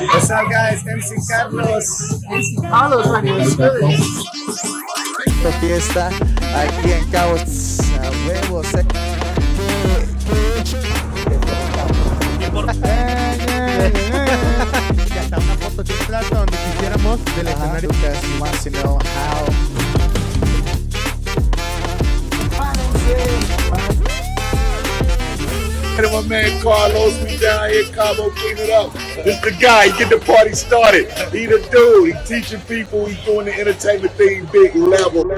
What's up, guys? MC Carlos. MC Carlos, my name is good. Esta fiesta aquí en Cabo a huevos. Y hasta una foto de plato donde quisiéramos del escenario. Lucas, he wants to know how. And my man Carlos, we down here, Cabo, clean it up. This the guy, he get the party started. He the dude, he teaching people, he doing the entertainment thing, big level.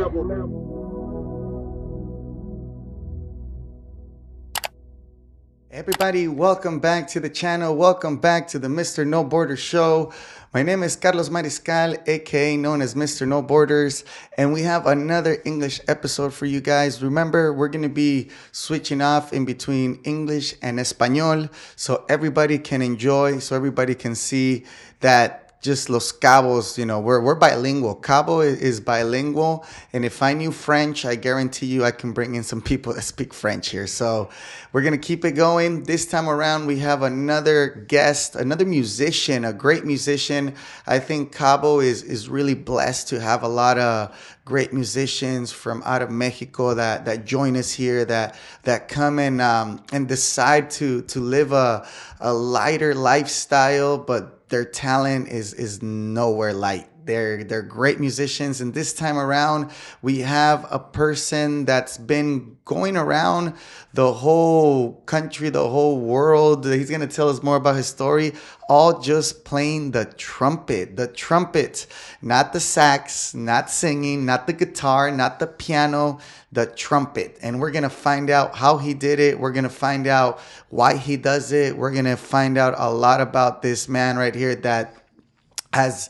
Everybody, welcome back to the channel. Welcome back to the Mr. No Borders show. My name is Carlos Mariscal, aka known as Mr. No Borders, and we have another English episode for you guys. Remember, we're going to be switching off in between English and Espanol so everybody can enjoy, so everybody can see that just Los Cabos, you know, we're bilingual. Cabo is bilingual, and if I knew French, I guarantee you I can bring in some people that speak French here. So we're gonna keep it going. This time around, we have another guest, another musician, a great musician. I think Cabo is really blessed to have a lot of great musicians from out of Mexico that join us here, that come and decide to live a lighter lifestyle, but their talent is nowhere light. They're great musicians, and this time around we have a person that's been going around the whole country, the whole world. He's gonna tell us more about his story, all just playing the trumpet. The trumpet, not the sax, not singing, not the guitar, not the piano, the trumpet. And we're gonna find out how he did it. We're gonna find out why he does it. We're gonna find out a lot about this man right here that has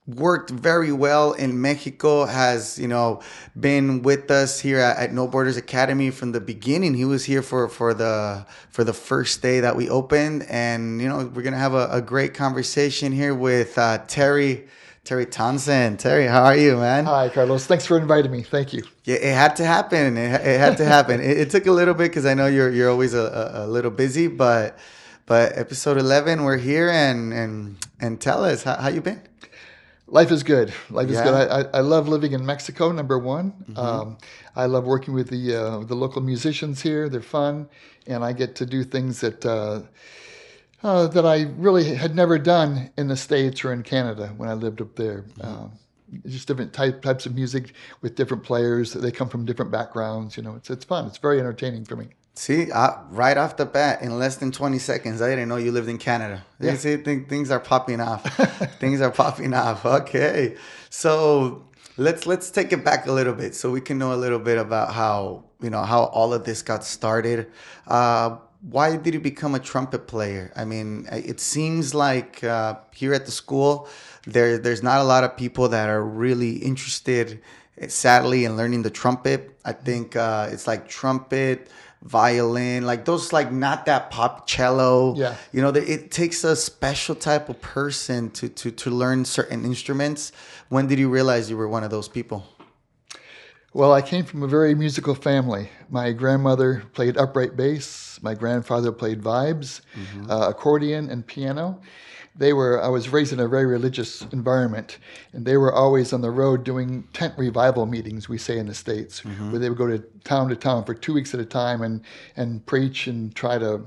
worked very well in Mexico, has, you know, been with us here at No Borders Academy from the beginning. He was here for the first day that we opened, and you know, we're gonna have a great conversation here with Terry Townsend. Terry, how are you, man? Hi, Carlos. Thanks for inviting me. Thank you. Yeah, it had to happen. It had to happen. It took a little bit because I know you're always a little busy, but episode 11, we're here, and tell us how you been. Life is good. Life is Yeah. good. I love living in Mexico, number one. Mm-hmm. I love working with the local musicians here. They're fun, and I get to do things that I really had never done in the States or in Canada when I lived up there. Just different types of music with different players. They come from different backgrounds. You know, it's fun. It's very entertaining for me. See, right off the bat, in less than 20 seconds, I didn't know you lived in Canada. Yeah. You see, things are popping off. Things are popping off. Okay, so let's take it back a little bit so we can know a little bit about how all of this got started. Why did you become a trumpet player? I mean, it seems like here at the school, there's not a lot of people that are really interested, sadly, in learning the trumpet. I think it's like trumpet, violin, like those, like not that pop, cello. Yeah. You know, it takes a special type of person to learn certain instruments. When did you realize you were one of those people? Well, I came from a very musical family. My grandmother played upright bass. My grandfather played vibes, accordion, and piano. I was raised in a very religious environment, and they were always on the road doing tent revival meetings, we say in the States, where they would go to town for 2 weeks at a time and preach and try to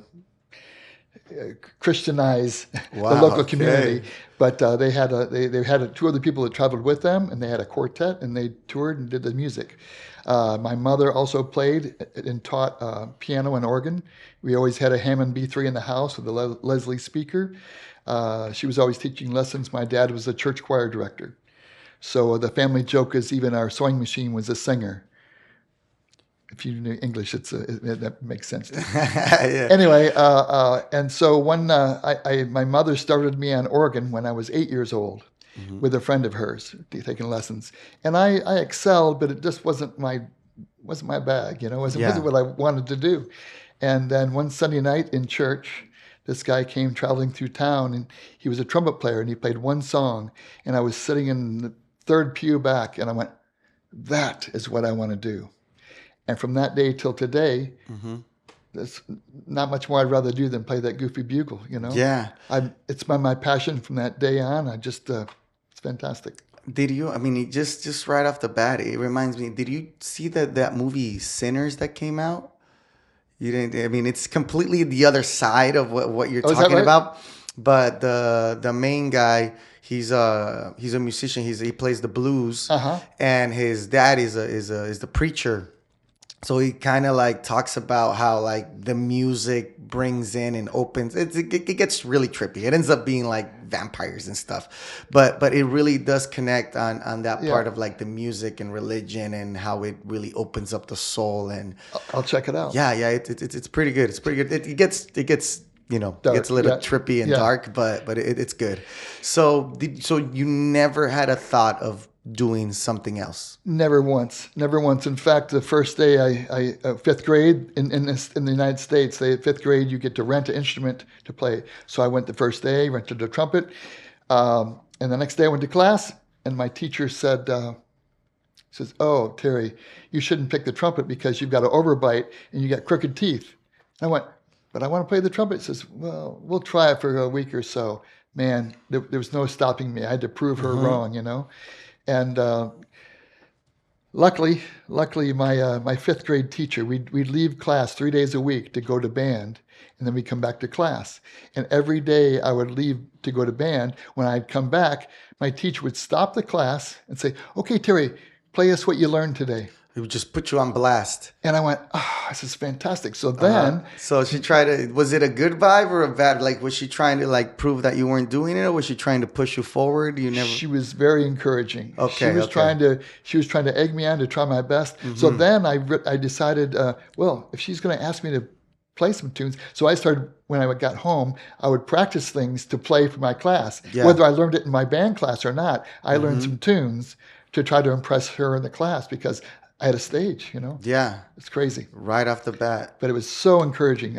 Christianize the local community. But they had two other people that traveled with them, and they had a quartet, and they toured and did the music. My mother also played and taught piano and organ. We always had a Hammond B3 in the house with a Leslie speaker. She was always teaching lessons. My dad was a church choir director. So the family joke is even our sewing machine was a singer. If you knew English, that makes sense. Yeah. Anyway, and so my mother started me on organ when I was 8 years old with a friend of hers, taking lessons. And I excelled, but it just wasn't my bag, you know. It wasn't what I wanted to do. And then one Sunday night in church, this guy came traveling through town, and he was a trumpet player, and he played one song. And I was sitting in the third pew back, and I went, that is what I want to do. And from that day till today, there's not much more I'd rather do than play that goofy bugle, you know? Yeah. It's my passion from that day on. It's fantastic. Did you? I mean, just right off the bat, it reminds me. Did you see that movie Sinners that came out? You didn't. I mean, it's completely the other side of what you're Oh, is that talking right? about. But the main guy, he's a musician. He plays the blues, and his dad is the preacher. So he kind of like talks about how like the music brings in and opens. It gets really trippy. It ends up being like vampires and stuff, but it really does connect on that part of like the music and religion and how it really opens up the soul. And I'll check it out. yeah, it's pretty good. It's pretty good. It gets Dark, it gets a little yeah. trippy and Yeah. dark, but it's good. So you never had a thought of doing something else? Never once. In fact, the first day fifth grade in the United States, fifth grade, you get to rent an instrument to play. So I went the first day, rented a trumpet. And the next day I went to class and my teacher said, says, "Oh, Terry, you shouldn't pick the trumpet because you've got an overbite and you got crooked teeth." And I went, "But I want to play the trumpet." He says, "Well, we'll try it for a week or so." Man, there was no stopping me. I had to prove her wrong, you know? And luckily, my fifth grade teacher, we'd leave class 3 days a week to go to band, and then we'd come back to class. And every day I would leave to go to band. When I'd come back, my teacher would stop the class and say, "Okay, Terry, play us what you learned today." He would just put you on blast. And I went, "Oh, this is fantastic." So then, So she tried to. Was it a good vibe or a bad? Like, was she trying to like prove that you weren't doing it, or was she trying to push you forward? You never. she was very encouraging. Okay, she was okay. she was trying to egg me on to try my best. So then I decided, well, if she's going to ask me to play some tunes, so I started when I got home. I would practice things to play for my class, Yeah. whether I learned it in my band class or not. I learned some tunes to try to impress her in the class because I had a stage. You know, Yeah, it's crazy. right off the bat. But it was so encouraging.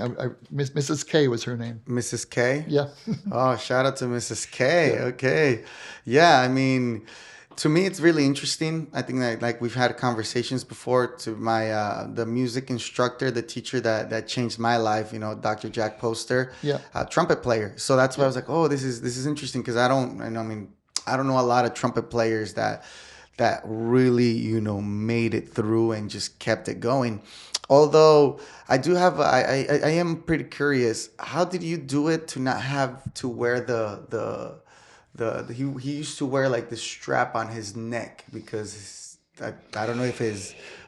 Mrs. K was her name. Mrs. K? Yeah. Oh, shout out to Mrs. K. Okay. Yeah, I mean, to me, it's really interesting. I think that like we've had conversations before to my the music instructor, the teacher that changed my life, you know, Dr. Jack Poster, Yeah. trumpet player. So that's why I was like, oh, this is interesting because I don't know a lot of trumpet players that really, you know, made it through and just kept it going. Although I do have, I am pretty curious. How did you do it to not have to wear he used to wear like the strap on his neck because I don't know if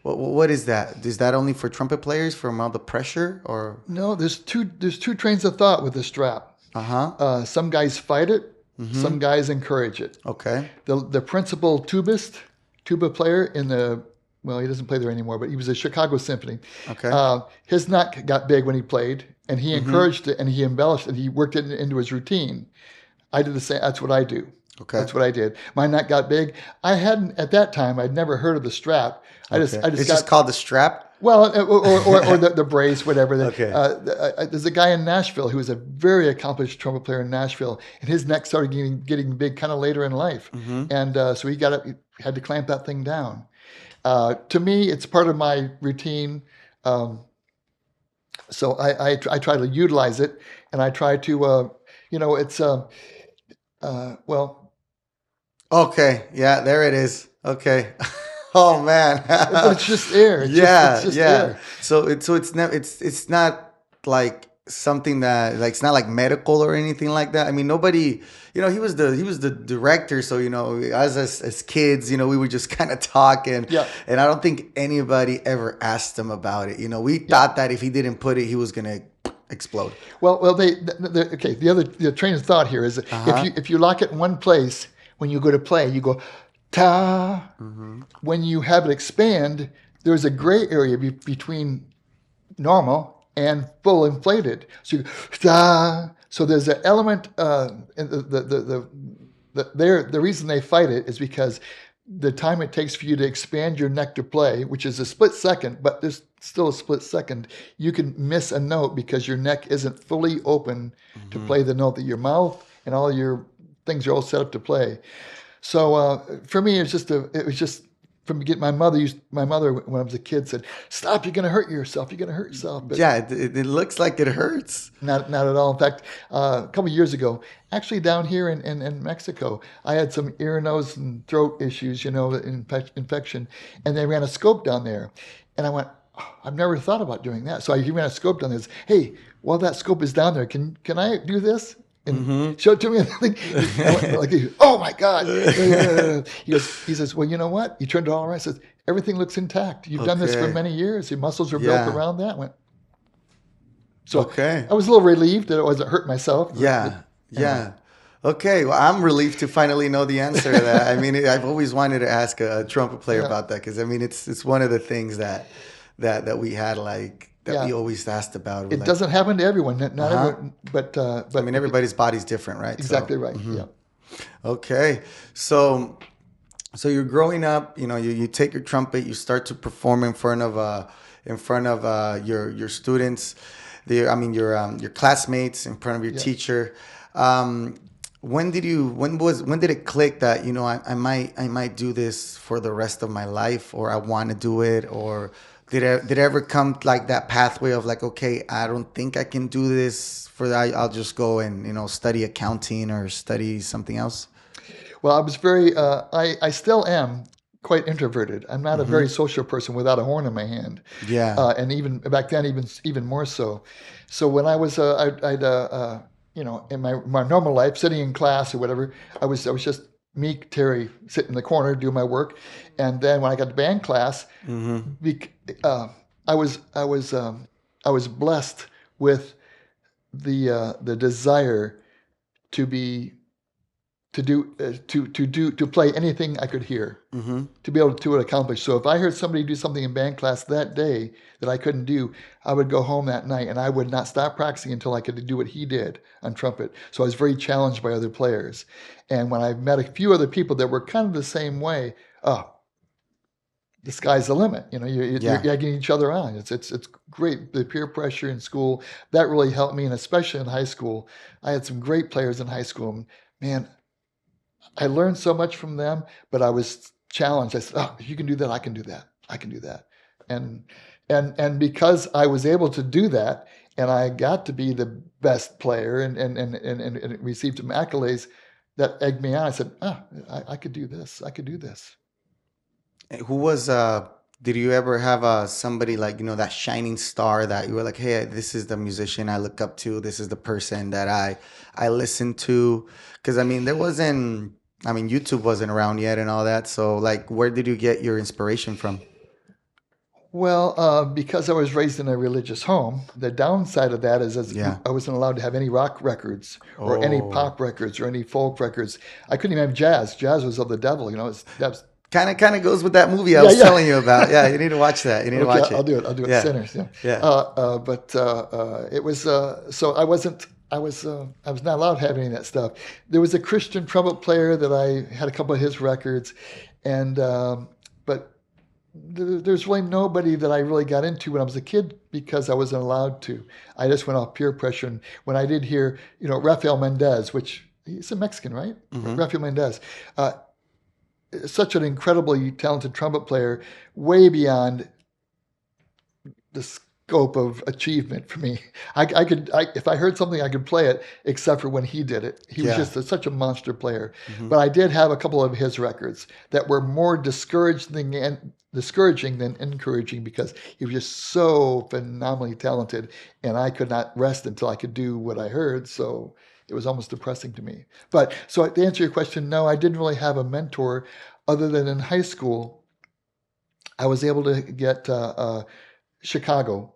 what is that? Is that only for trumpet players from all the pressure or? No, there's two trains of thought with the strap. Some guys fight it. Some guys encourage it. Okay. The principal tuba player he doesn't play there anymore, but he was a Chicago Symphony. Okay. His neck got big when he played, and he encouraged it, and he embellished it. He worked it into his routine. I did the same. That's what I do. Okay. That's what I did. My neck got big. I hadn't at that time. I'd never heard of the strap. It's just called the strap. Well, or the brace, whatever. Okay. There's a guy in Nashville who was a very accomplished trumpet player in Nashville, and his neck started getting big kind of later in life, and so he had to clamp that thing down. To me, it's part of my routine, so I try to utilize it, and I try to, it's well. Okay. Yeah, there it is. Okay. Oh man. But it's just air. It's just yeah. air. So it's not like something that like it's not like medical or anything like that. I mean, nobody, he was the director, so as kids, we would just kind of talk and I don't think anybody ever asked him about it. We thought that if he didn't put it, he was gonna explode. Well, the train of thought here is if you lock it in one place when you go to play, you go ta. When you have it expand, there's a gray area between normal and full inflated. So you go ta. So there's an element. The reason they fight it is because the time it takes for you to expand your neck to play, which is a split second, but there's still a split second, you can miss a note because your neck isn't fully open to play the note that your mouth and all your things are all set up to play. So for me, it was just from getting my mother when I was a kid said, "Stop! You're going to hurt yourself. You're going to hurt yourself." But Yeah, it looks like it hurts. not at all. In fact, a couple of years ago, actually down here in Mexico, I had some ear, nose, and throat issues, infection, and they ran a scope down there, and I went, "Oh, I've never thought about doing that." So he ran a scope down there. Says, "Hey, while that scope is down there, can I do this?" And show it to me. Like, oh my God! He says, "Well, you know what?" He turned it all around. He says, "Everything looks intact. You've done this for Okay. many years. Your muscles are built around that." So Okay. I was a little relieved that it wasn't hurt myself. Yeah. Okay. Well, I'm relieved to finally know the answer to that. I mean, I've always wanted to ask a trumpet player about that because I mean, it's one of the things that we had we always asked about. It doesn't happen to everyone, not everyone, but I mean, everybody's body's different, right? exactly So, right. Yeah. Okay. So you're growing up. You take your trumpet. You start to perform in front of your students. Your classmates, in front of your teacher. When did it click that I might do this for the rest of my life, or I want to do it, or did it ever come like that pathway of like, okay, I don't think I can do this I'll just go and study accounting or study something else? Well, I was very. I still am quite introverted. I'm not a very social person without a horn in my hand. Yeah. And even back then, even more so. So when I was, in my normal life, sitting in class or whatever, I was just meek Terry, sitting in the corner, doing my work. And then when I got to band class, I was blessed with the desire to play anything I could hear, to be able to accomplish. So if I heard somebody do something in band class that day that I couldn't do, I would go home that night and I would not stop practicing until I could do what he did on trumpet. So I was very challenged by other players. And when I met a few other people that were kind of the same way, the sky's the limit. You're egging each other on. It's great. The peer pressure in school, that really helped me, and especially in high school. I had some great players in high school. Man, I learned so much from them, but I was challenged. I said, "Oh, if you can do that, I can do that. I can do that." And because I was able to do that, and I got to be the best player and received some accolades that egged me on, I said, I could do this. I could do this. Who was did you ever have somebody like that shining star that you were like, hey, this is the musician I look up to, this is the person that I listen to? Because YouTube wasn't around yet and all that, so like where did you get your inspiration from? Well, because I was raised in a religious home, the downside of that is I wasn't allowed to have any rock records or any pop records or any folk records. I couldn't even have jazz. Jazz was of the devil. That was Kind of goes with that movie I was telling you about. Yeah, you need to watch that. You need to watch it. I'll do it. I'll do it. Sinners. Yeah. But it was so I wasn't. I was not allowed to have any of that stuff. There was a Christian trumpet player that I had a couple of his records, and but there's really nobody that I really got into when I was a kid because I wasn't allowed to. I just went off peer pressure. And when I did hear, Rafael Mendez, which he's a Mexican, right? Rafael Mendez. Such an incredibly talented trumpet player, way beyond the scope of achievement for me. If I heard something, I could play it, except for when he did it. He was just such a monster player. But I did have a couple of his records that were more discouraging than encouraging because he was just so phenomenally talented, and I could not rest until I could do what I heard. So it was almost depressing to me. But so to answer your question, no, I didn't really have a mentor other than in high school. I was able to get Chicago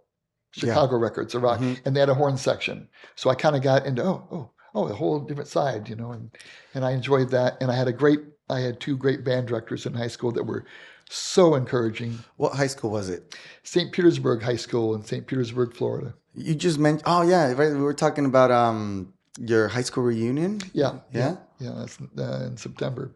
records, a rock, and they had a horn section. So I kind of got into a whole different side, and I enjoyed that. And I had two great band directors in high school that were so encouraging. What high school was it? St. Petersburg High School in St. Petersburg, Florida. You just mentioned. Oh yeah, right. We were talking about your high school reunion. Yeah. That's in September.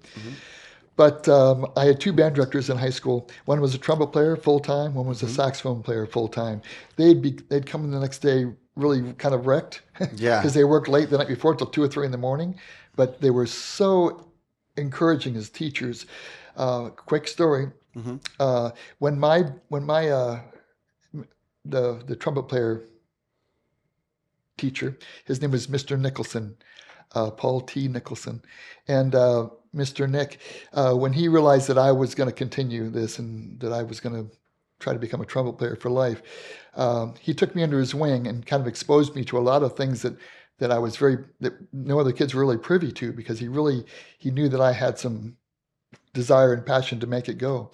But I had two band directors in high school. One was a trumpet player full time. One was a saxophone player full time. They'd come in the next day really kind of wrecked. Because they worked late the night before till 2 or 3 in the morning. But they were so encouraging as teachers. Quick story. When my the trumpet player teacher, his name was Mr. Nicholson, Paul T. Nicholson, and Mr. Nick, when he realized that I was going to continue this and that I was going to try to become a trumpet player for life, he took me under his wing and kind of exposed me to a lot of things that no other kids were really privy to, because he knew that I had some desire and passion to make it go.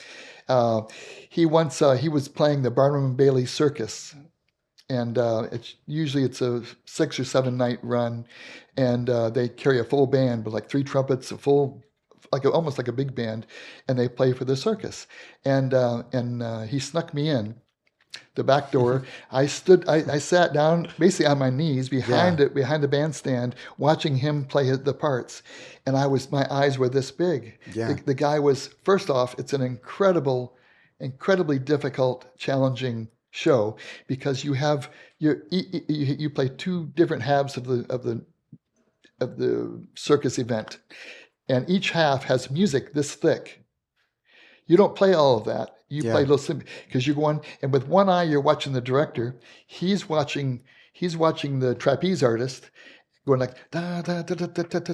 He was playing the Barnum and Bailey Circus, and it's a 6 or 7 night run, and they carry a full band with like 3 trumpets, almost like a big band, and they play for the circus. And he snuck me in the back door. I sat down basically on my knees behind the bandstand, watching him play the parts, and my eyes were this big. Yeah. The guy was, first off, it's an incredibly difficult, challenging show, because you play 2 different halves of the circus event, and each half has music this thick. You don't play all of that. You play little simple, because you're going, and with one eye you're watching the director. He's watching the trapeze artist, going like da da da da da da da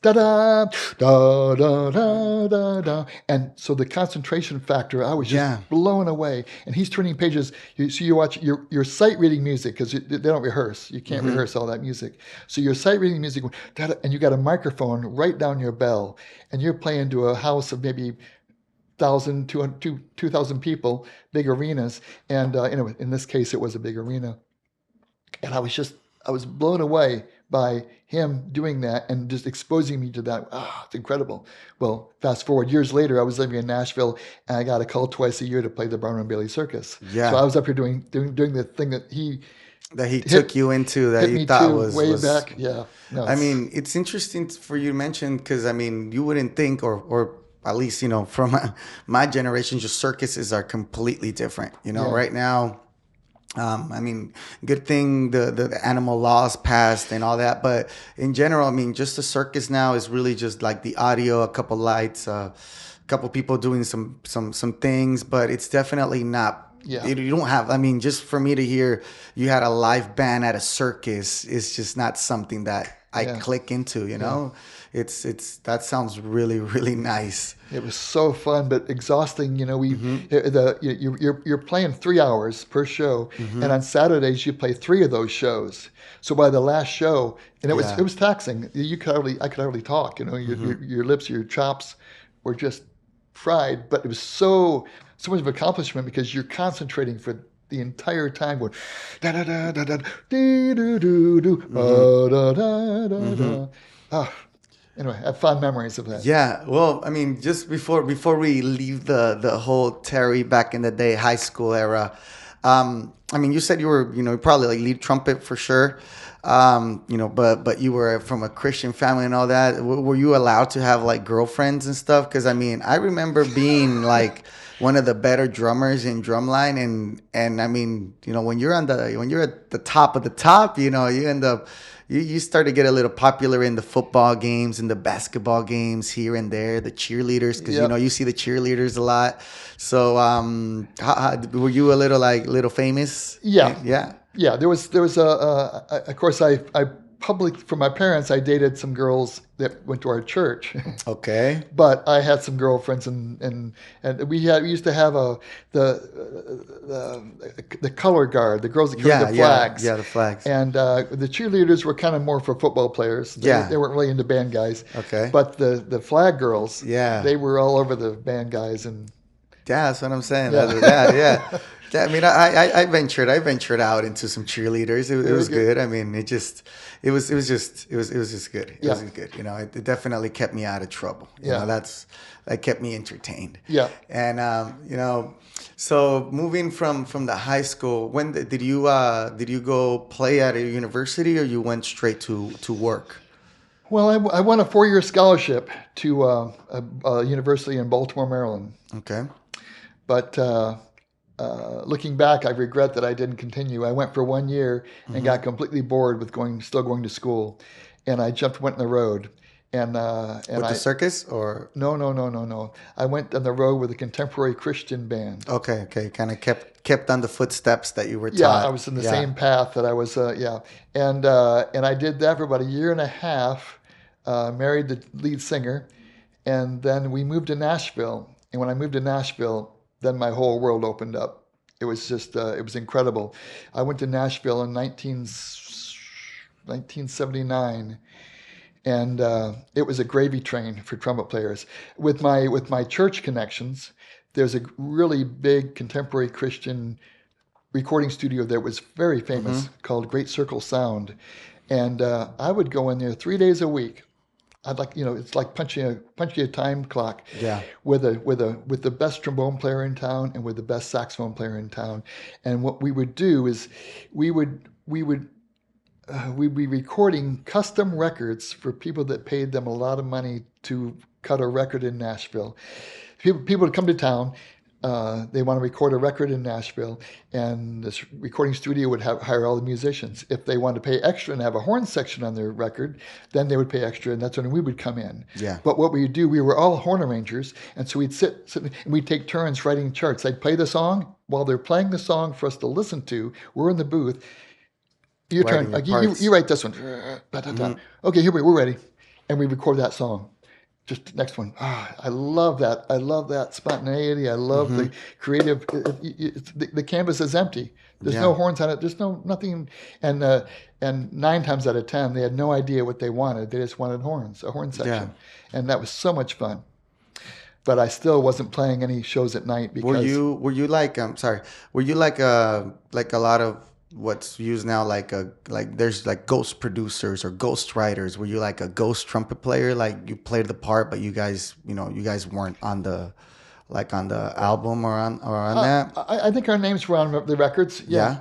da da da da da da da da, and so the concentration factor, I was just blown away. And he's turning pages. You watch your sight reading music, because they don't rehearse. You can't rehearse all that music. So your sight reading music, and you got a microphone right down your bell, and you're playing to a house of maybe 1,000, 2,000 people, big arenas, and in this case it was a big arena, and I was blown away by him doing that and just exposing me to that. It's incredible. Well, fast forward years later, I was living in Nashville, and I got a call twice a year to play the Barnum and Bailey Circus. Yeah. So I was up here doing the thing that he took you into, that you thought was back. Yeah. No, I mean, it's interesting for you to mention, because I mean, you wouldn't think, or at least, from my generation, just circuses are completely different. Right now, I mean, good thing the animal laws passed and all that. But in general, I mean, just the circus now is really just like the audio, a couple lights, a couple people doing some things, but it's definitely not. Yeah. You don't have, I mean, just for me to hear you had a live band at a circus is just not something that I click into, It's that sounds really, really nice. It was so fun, but exhausting. You're playing 3 hours per show, and on Saturdays you play 3 of those shows. So by the last show, and it was taxing. I could hardly talk. Your lips, your chops were just fried. But it was so much of an accomplishment, because you're concentrating for the entire time, going da da da da da dee doo doo doo da da da da. Anyway, I have fond memories of that. Yeah, well, I mean, just before we leave the whole Terry back in the day high school era, I mean, you said you were, probably like lead trumpet for sure, but you were from a Christian family and all that. Were you allowed to have like girlfriends and stuff? Because I mean, I remember being like one of the better drummers in drumline, and I mean, when you're at the top of the top, you end up. You start to get a little popular in the football games and the basketball games here and there, the cheerleaders, because you see the cheerleaders a lot. So, were you a little famous? Yeah. There was of course I from my parents, I dated some girls that went to our church. Okay. But I had some girlfriends, and we used to have the color guard, the girls that carried the flags. Yeah, the flags. And the cheerleaders were kind of more for football players. They weren't really into band guys. Okay. But the flag girls, they were all over the band guys. And yeah, that's what I'm saying. Yeah. I mean, I ventured out into some cheerleaders. It was good. I mean, it was just good. It was good. It definitely kept me out of trouble. That kept me entertained. Yeah. And so moving from the high school, when did you go play at a university, or you went straight to work? Well, I won a 4-year scholarship to a university in Baltimore, Maryland. Okay. But looking back, I regret that I didn't continue. I went for 1 year and got completely bored with still going to school, and I went on the road. And With the circus or? no. I went on the road with a contemporary Christian band. Okay. Kind of kept on the footsteps that you were Yeah, taught. I was in the same path that I was. And I did that for about a year and a half. Married the lead singer, and then we moved to Nashville. And when I moved to Nashville, then my whole world opened up. It was just it was incredible. I went to Nashville in 1979. And it was a gravy train for trumpet players. With my church connections, there's a really big contemporary Christian recording studio that was very famous called Great Circle Sound, and I would go in there 3 days a week. I'd like it's like punching a time clock. Yeah. With the best trombone player in town and with the best saxophone player in town, and what we would do is we'd be recording custom records for people that paid them a lot of money to cut a record in Nashville. People would come to town. They want to record a record in Nashville, and this recording studio would hire all the musicians. If they wanted to pay extra and have a horn section on their record, then they would pay extra, and that's when we would come in. Yeah. But what we would do, we were all horn arrangers, and so we'd sit and we'd take turns writing charts. I'd play the song. While they're playing the song for us to listen to, we're in the booth. Your turn. You write this one. Okay, here we're ready, and we record that song. Just the next one. I love that. I love that spontaneity. I love the creative. The canvas is empty. There's no horns on it. There's nothing. And 9 times out of 10, they had no idea what they wanted. They just wanted horns, a horn section, and that was so much fun. But I still wasn't playing any shows at night because. Were you like Were you like a lot of what's used now, like there's like ghost producers or ghost writers? Were you like a ghost trumpet player, like you played the part but you guys weren't on the album or on that? I think our names were on the records. Yeah.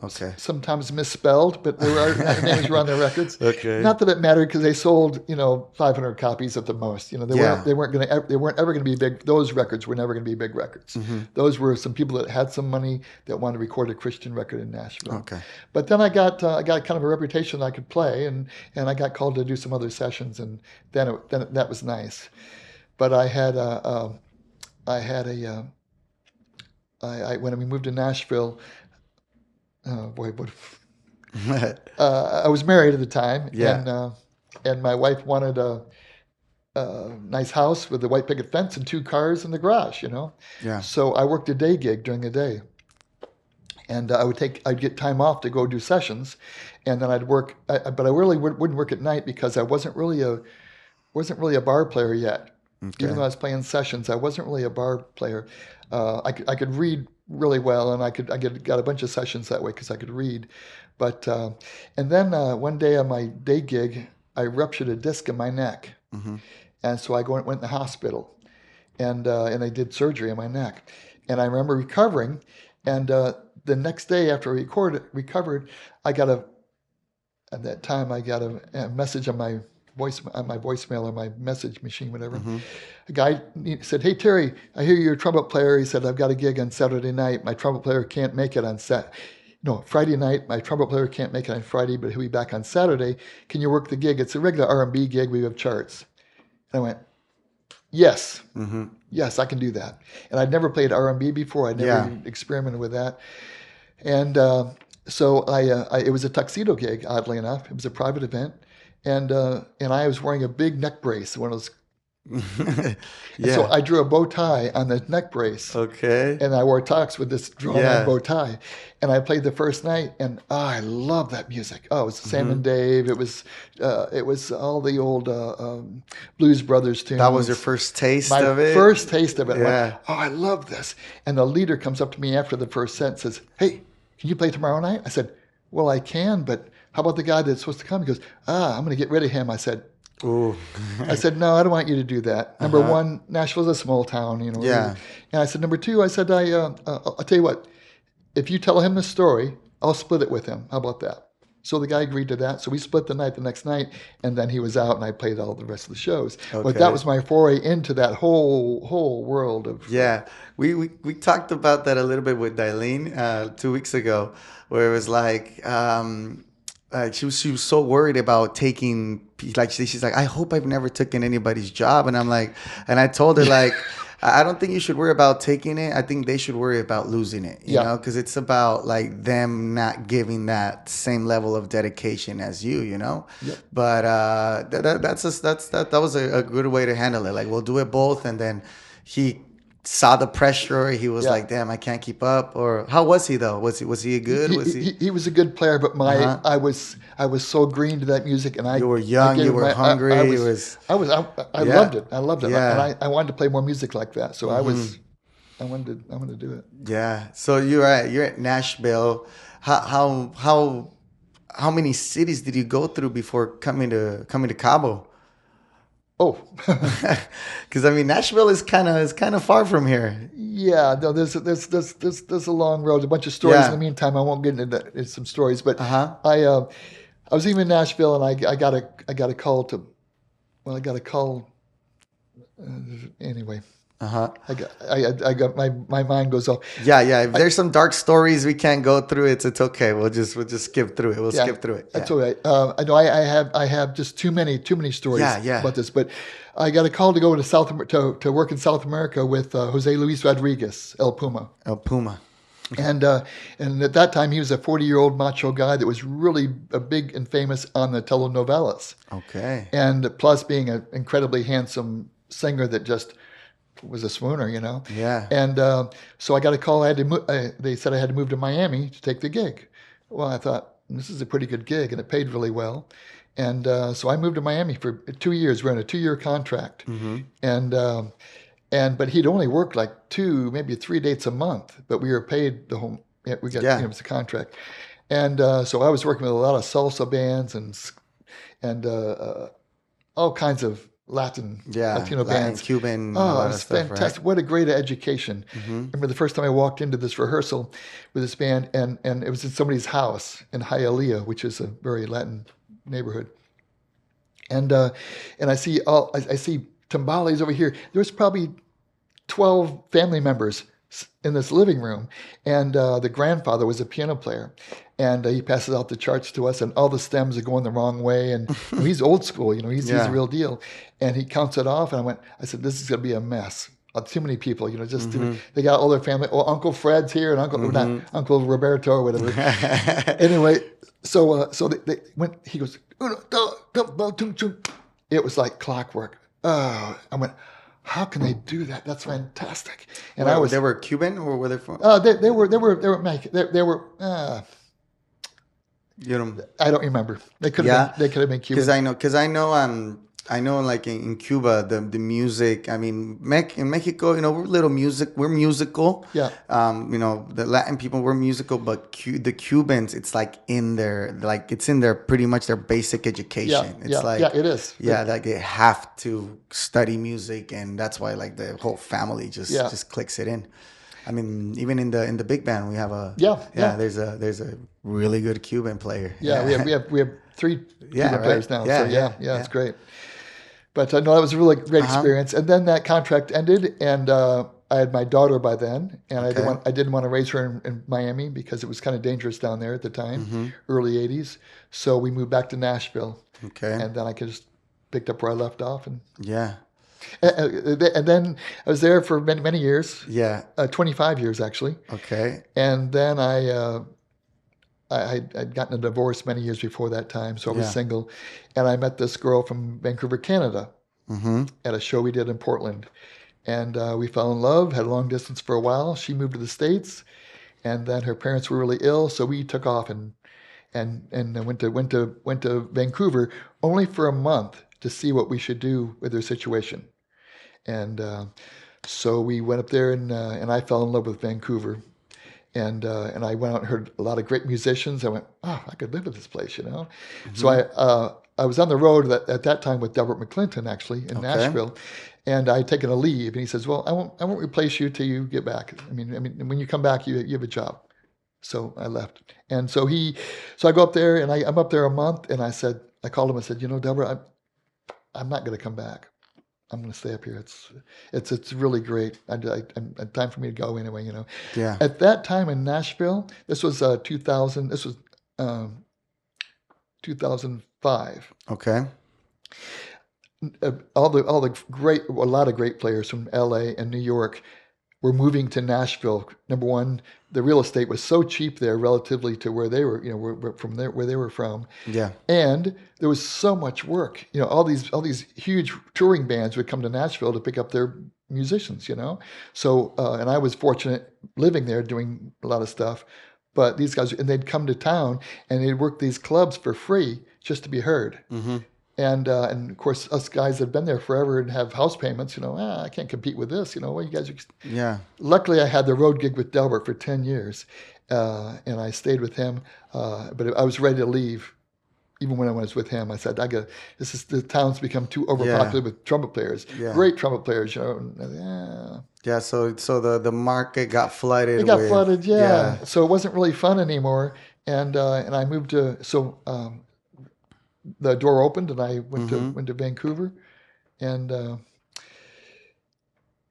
Okay. Sometimes misspelled, but our names were on the records. Okay. Not that it mattered because they sold 500 copies at the most. They weren't ever going to be big. Those records were never going to be big records. Those were some people that had some money that wanted to record a Christian record in Nashville. Okay. But then I got kind of a reputation that I could play, and I got called to do some other sessions, and then that was nice. But I had when we moved to Nashville, I was married at the time, and my wife wanted a nice house with a white picket fence and 2 cars in the garage, Yeah. So I worked a day gig during the day, and I'd get time off to go do sessions, and then I'd work, but I really wouldn't work at night because I wasn't really a bar player yet. Okay. Even though I was playing sessions, I wasn't really a bar player. I could read really well, and I got a bunch of sessions that way because I could read. But and then one day on my day gig, I ruptured a disc in my neck, and so I went in the hospital, and they did surgery on my neck, and I remember recovering, and the next day after I recovered, I got a message on my voicemail or my message machine, whatever. A guy said, "Hey Terry, I hear you're a trumpet player." He said, "I've got a gig on Saturday night. My trumpet player can't make it on Friday night. My trumpet player can't make it on Friday, but he'll be back on Saturday. Can you work the gig? It's a regular R&B gig. We have charts." And I went, "Yes, yes, I can do that." And I'd never played R&B before. I'd never experimented with that. And so it was a tuxedo gig. Oddly enough, it was a private event. And I was wearing a big neck brace, one of those. So I drew a bow tie on the neck brace. Okay. And I wore tux with this drawn-on bow tie. And I played the first night, and I love that music. Oh, it was Sam and Dave. It was all the old Blues Brothers tunes. That was your first taste of it? My first taste of it. Yeah. I went, oh, I love this. And the leader comes up to me after the first set and says, "Hey, can you play tomorrow night?" I said, "Well, I can, but how about the guy that's supposed to come?" He goes, "I'm going to get rid of him." I said, "Ooh." I said, "No, I don't want you to do that. Number one, Nashville's a small town, Yeah. And I said, number two, I said, I'll tell you what, if you tell him the story, I'll split it with him. How about that?" So the guy agreed to that. So we split the next night, and then he was out, and I played all the rest of the shows. Okay. But that was my foray into that whole world of. Yeah, we talked about that a little bit with Dailene 2 weeks ago, where it was like. she was so worried about taking, like she's like, I hope I've never taken anybody's job. And I'm like, and I told her like, I don't think you should worry about taking it. I think they should worry about losing it, you know, because it's about like them not giving that same level of dedication as you know. Yep. But that was a good way to handle it. Like, we'll do it both. And then he saw the pressure. He was like, damn, I can't keep up. Or how was he though? Was he good? He was a good player, but I was so green to that music, and you were young, you were hungry. I loved it. I loved it, Yeah. and I wanted to play more music like that. So I wanted to do it. Yeah. So you're at Nashville. How many cities did you go through before coming to Cabo? Oh, Because I mean, Nashville is kind of far from here. yeah. No, there's a long road, a bunch of stories. Yeah. In the meantime, I won't get into some stories, but Uh-huh. I was even in Nashville, and I got a call to. Well, I got a call. Anyway, I got my mind goes off. Yeah. If there's some dark stories we can't go through, it's okay. We'll just skip through it. We'll skip through it. That's Yeah. all right. I know I have just too many stories about this, but I got a call to go to work in South America with Jose Luis Rodriguez, El Puma. El Puma. And at that time, he was a 40-year-old macho guy that was really big and famous on the telenovelas. Okay. And plus being an incredibly handsome singer that just was a swooner, you know. Yeah. And so I got a call. They said I had to move to Miami to take the gig. Well, I thought, this is a pretty good gig, and it paid really well. And so I moved to Miami for 2 years. We're on a 2-year contract. But he'd only worked like 2, maybe 3 dates a month. But we were paid the whole. Yeah, we got it was a contract. And so I was working with a lot of salsa bands and all kinds of Latino Latin, bands, Cuban. Oh, it was fantastic! Right? What a great education. Remember the first time I walked into this rehearsal with this band, and it was in somebody's house in Hialeah, which is a very Latin neighborhood. And I see timbales over here. There's probably 12 family members in this living room, and the grandfather was a piano player, and he passes out the charts to us, and all the stems are going the wrong way, and he's old school, you know, he's the real deal, and he counts it off, and I said, this is going to be a mess. Too many people, you know, they got all their family. Oh, Uncle Fred's here, and Uncle Roberto or whatever. Anyway, so they went. He goes, it was like clockwork. Oh, I went, how can they do that? That's fantastic. And they were Cuban, or were they from? They were You know, I don't remember. They could have been Cuban. Because I know like in Cuba the music. I mean, in Mexico, you know, we're musical. Yeah. You know, the Latin people were musical, but the Cubans, it's like in their pretty much their basic education. It is. Yeah, like they have to study music, and that's why like the whole family just clicks it in. I mean, even in the big band, we have a There's a really good Cuban player. Yeah, we have 3 Cuban players now. Yeah, so it's great. But no, that was a really great experience. And then that contract ended, and I had my daughter by then, and I didn't want to raise her in Miami because it was kind of dangerous down there at the time, early '80s. So we moved back to Nashville. Okay. And then I just picked up where I left off, and yeah. And then I was there for many, many years. Yeah. 25 years, actually. Okay. And then I'd gotten a divorce many years before that time, so I was single. And I met this girl from Vancouver, Canada, at a show we did in Portland. And we fell in love, had a long distance for a while. She moved to the States, and then her parents were really ill, so we took off and went to Vancouver only for a month to see what we should do with her situation. And so we went up there, and I fell in love with Vancouver. And I went out and heard a lot of great musicians. I went, oh, I could live in this place, you know? So I was on the road at that time with Delbert McClinton, actually, in Nashville. And I had taken a leave. And he says, well, I won't replace you till you get back. I mean, when you come back, you have a job. So I left. And so I go up there, and I'm up there a month. And I called him and said, you know, Delbert, I'm not going to come back. I'm going to stay up here. It's really great. Time for me to go anyway, you know. Yeah. At that time in Nashville, this was 2000. This was 2005. Okay. A lot of great players from LA and New York were moving to Nashville. Number one, the real estate was so cheap there relatively to where they were, from there where they were from. Yeah. And there was so much work. All these huge touring bands would come to Nashville to pick up their musicians. So and I was fortunate living there, doing a lot of stuff. But these guys, and they'd come to town and they'd work these clubs for free just to be heard. Mm-hmm. And of course, us guys that have been there forever and have house payments, I can't compete with this. Well, you guys are... Yeah. Luckily, I had the road gig with Delbert for 10 years, and I stayed with him. But I was ready to leave, even when I was with him. I said, the town's become too overpopulated with trumpet players, great trumpet players. Yeah. So the market got flooded. It got flooded. Yeah. So it wasn't really fun anymore, and I moved to the door opened and I went to Vancouver, and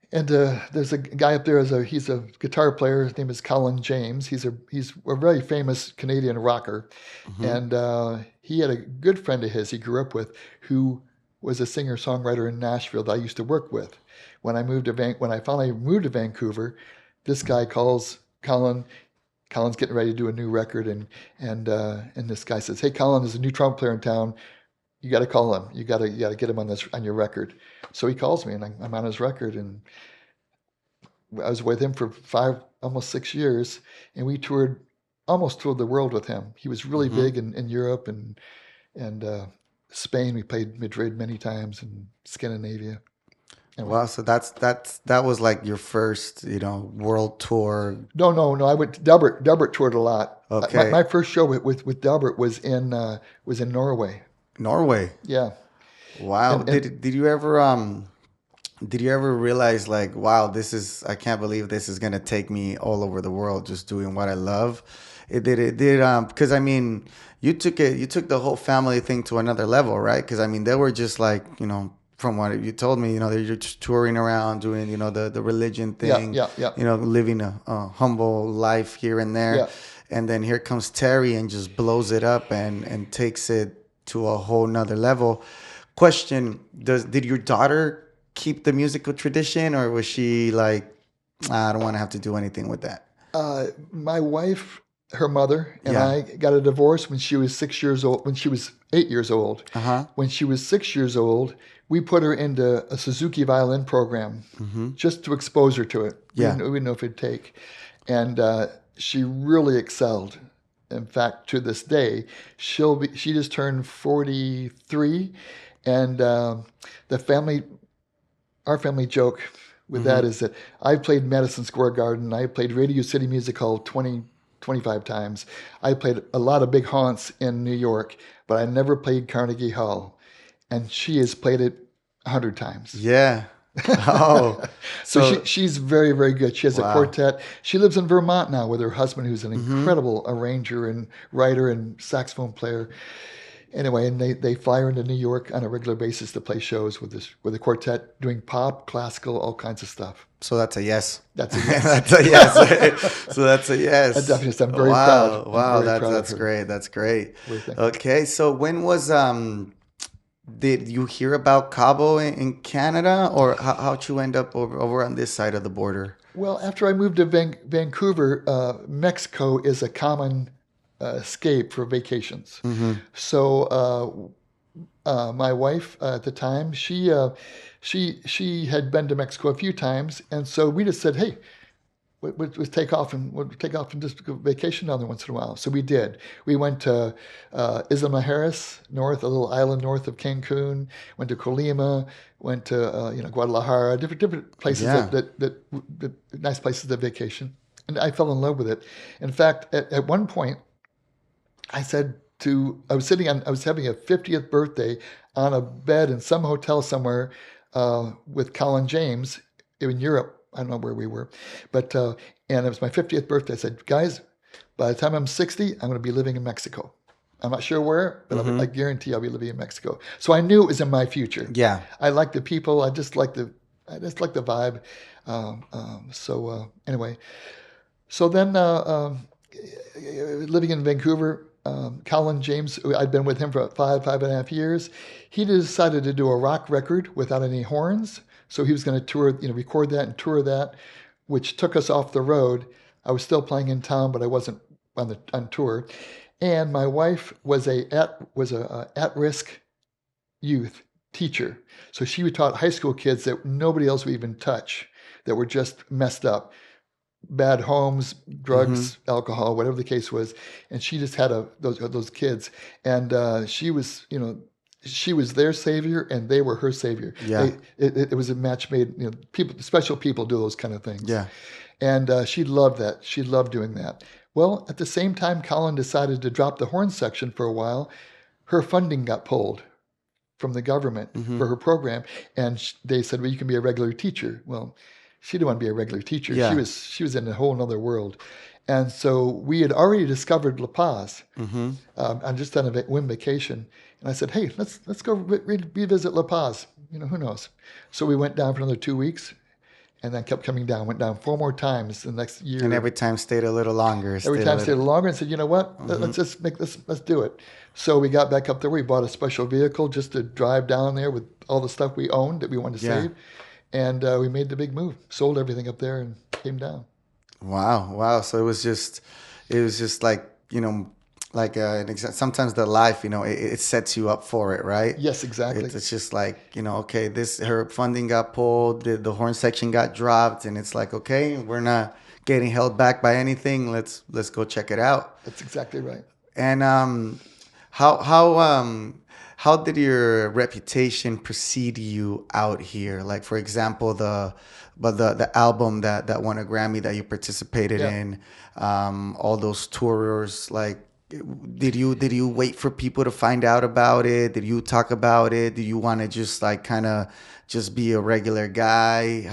there's a guy up there he's a guitar player. His name is Colin James. He's a very famous Canadian rocker, and he had a good friend of his he grew up with who was a singer songwriter in Nashville that I used to work with. When I finally moved to Vancouver, this guy calls Colin. Colin's getting ready to do a new record, and this guy says, "Hey, Colin, there's a new trumpet player in town. You got to call him. You got to get him on your record." So he calls me, and I'm on his record, and I was with him for almost 6 years, and we almost toured the world with him. He was really big in Europe and Spain. We played Madrid many times, and Scandinavia. Wow, so that was like your first, world tour. No. I went to Delbert. Delbert toured a lot. Okay. My first show with Delbert was in Norway. Norway. Yeah. Wow. Did you ever realize like, wow, I can't believe this is gonna take me all over the world just doing what I love? Because I mean, you took the whole family thing to another level, right? Because I mean, they were just like, from what you told me, they're just touring around doing, the religion thing, living a humble life here and there. Yeah. And then here comes Terry and just blows it up and takes it to a whole nother level. Question, did your daughter keep the musical tradition, or was she like, I don't want to have to do anything with that? My wife, her mother, and I got a divorce when she was 6 years old, when she was 8 years old. When she was 6 years old, we put her into a Suzuki violin program just to expose her to it. Yeah. We didn't know if it'd take. And she really excelled. In fact, to this day, she just turned 43. And our family joke with that is that I played Madison Square Garden. I played Radio City Music Hall 25 times. I played a lot of big haunts in New York, but I never played Carnegie Hall. And she has played it 100 times. Yeah. Oh. So she's very, very good. She has a quartet. She lives in Vermont now with her husband, who's an incredible arranger and writer and saxophone player. Anyway, and they fly her into New York on a regular basis to play shows with a quartet, doing pop, classical, all kinds of stuff. So that's a yes. That's a yes. That's a yes. So that's a yes. Definitely, I'm very proud. Wow, very proud that's of her. great. That's great. Thank Okay, so when was did you hear about Cabo in Canada, or how'd you end up over on this side of the border? Well, after I moved to Vancouver, Mexico is a common escape for vacations. So my wife at the time, she had been to Mexico a few times, and so we just said, hey, we'll take off and just go vacation down there once in a while. So we did. We went to Isla Mujeres, a little island north of Cancun. Went to Colima. Went to Guadalajara. Different places that nice places to vacation. And I fell in love with it. In fact, at one point, I was having a 50th birthday on a bed in some hotel somewhere with Colin James in Europe. I don't know where we were, but and it was my 50th birthday. I said, guys, by the time I'm 60, I'm going to be living in Mexico. I'm not sure where, but I guarantee I'll be living in Mexico. So I knew it was in my future. Yeah, I like the people. I just like the vibe. Anyway, so then living in Vancouver, Colin James, I'd been with him for 5.5 years. He decided to do a rock record without any horns. So he was going to tour, record that and tour that, which took us off the road. I was still playing in town, but I wasn't on tour. And my wife was a at-risk youth teacher. So she taught high school kids that nobody else would even touch, that were just messed up. Bad homes, drugs, alcohol, whatever the case was. And she just had those kids. And she was their savior and they were her savior. Yeah. It was a match made, special people do those kind of things. Yeah. And she loved that. She loved doing that. Well, at the same time, Colin decided to drop the horn section for a while. Her funding got pulled from the government for her program. And they said, well, you can be a regular teacher. Well, she didn't want to be a regular teacher. Yeah. She was in a whole other world. And so we had already discovered La Paz. I'm just on a whim vacation. And I said, hey, let's go revisit La Paz. Who knows? So we went down for another 2 weeks. And then kept coming down, went down 4 more times the next year. And every time stayed a little longer. Stayed a little longer and said, you know what, let's just let's do it. So we got back up there. We bought a special vehicle just to drive down there with all the stuff we owned that we wanted to save. And we made the big move, sold everything up there and came down. Wow. So it was just like, sometimes the life, it sets you up for it, right? Yes, exactly. It's just like, okay, her funding got pulled, the horn section got dropped, and it's like, okay, we're not getting held back by anything. Let's go check it out. That's exactly right. And how did your reputation precede you out here? Like, for example, the album that won a Grammy that you participated in, all those tours, like, did you wait for people to find out about it? Did you talk about it? Did you want to just like kind of just be a regular guy?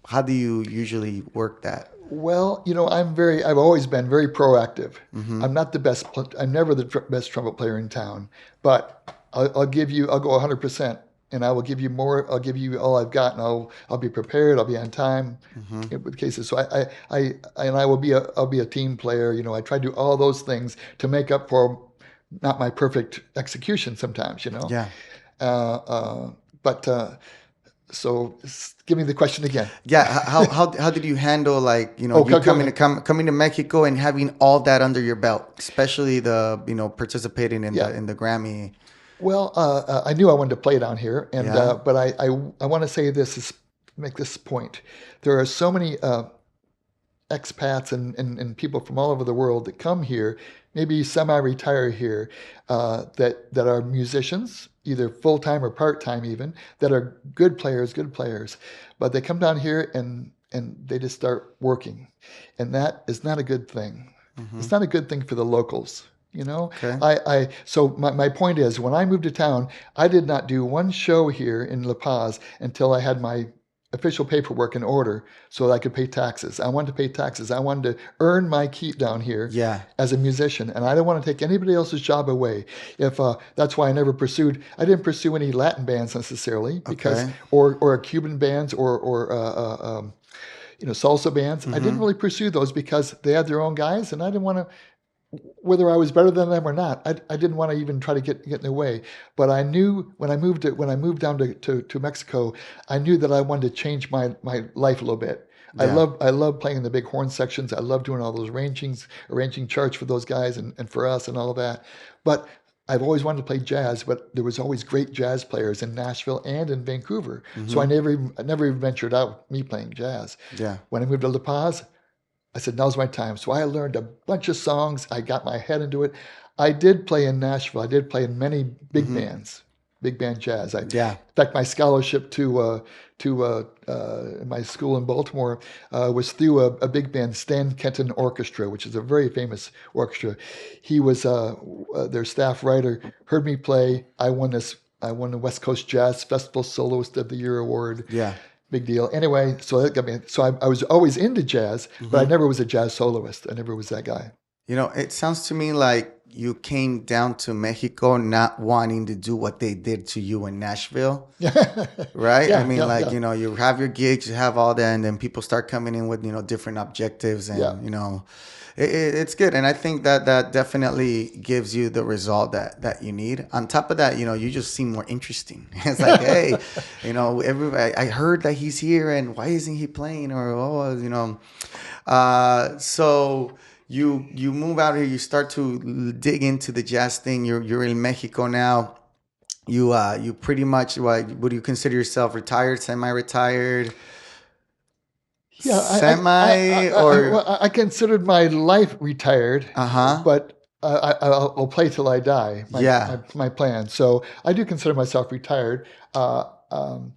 How do you usually work that? Well, I've always been very proactive. I'm not the best. I'm never the best trumpet player in town, but I'll go 100%. And I will give you more. I'll give you all I've got, and I'll be prepared. I'll be on time with cases. So I'll be a team player. I try to do all those things to make up for not my perfect execution sometimes. Yeah. So give me the question again. Yeah. How did you handle coming to Mexico and having all that under your belt, especially the participating in the Grammy. Well, I knew I wanted to play down here, and but I want to say make this point. There are so many expats and people from all over the world that come here, maybe semi-retire here, that are musicians, either full-time or part-time even, that are good players, but they come down here and they just start working, and that is not a good thing. It's not a good thing for the locals. Okay. So my point is, when I moved to town, I did not do one show here in La Paz until I had my official paperwork in order so that I could pay taxes. I wanted to pay taxes. I wanted to earn my keep down here as a musician, and I didn't want to take anybody else's job away. That's why I didn't pursue any Latin bands necessarily, because or Cuban bands or salsa bands. I didn't really pursue those because they had their own guys, and I didn't want to. Whether I was better than them or not, I didn't want to even try to get in their way. But I knew when I moved down to Mexico, I knew that I wanted to change my life a little bit. Yeah. I love playing in the big horn sections. I love doing all those arranging charts for those guys and for us and all of that. But I've always wanted to play jazz, but there was always great jazz players in Nashville and in Vancouver. So I never even ventured out me playing jazz. Yeah. When I moved to La Paz, I said, now's my time. So I learned a bunch of songs. I got my head into it. I did play in Nashville. I did play in many big bands, big band jazz. In fact, my scholarship to my school in Baltimore was through a big band, Stan Kenton Orchestra, which is a very famous orchestra. He was their staff writer, heard me play. I won the West Coast Jazz Festival Soloist of the Year award. Yeah. Big deal. Anyway, so that got me. So I was always into jazz, but I never was a jazz soloist. I never was that guy. It sounds to me like you came down to Mexico not wanting to do what they did to you in Nashville, right? Yeah, I mean, yeah, like, yeah. you know, you have your gigs, you have all that, and then people start coming in with, you know, different objectives, and, Yeah. you know, it's good. And I think that that definitely gives you the result that you need. On top of that, you know, you just seem more interesting. It's like, hey, you know, everybody, I heard that he's here, and why isn't he playing? Or, oh, you know, so you move out here, you start to dig into the jazz thing. You're in Mexico now. You pretty much, what would you consider yourself, retired, semi-retired? Yeah, Semi or well, I considered my life retired, uh-huh. but I'll play till I die. Yeah. My plan. So I do consider myself retired. Um,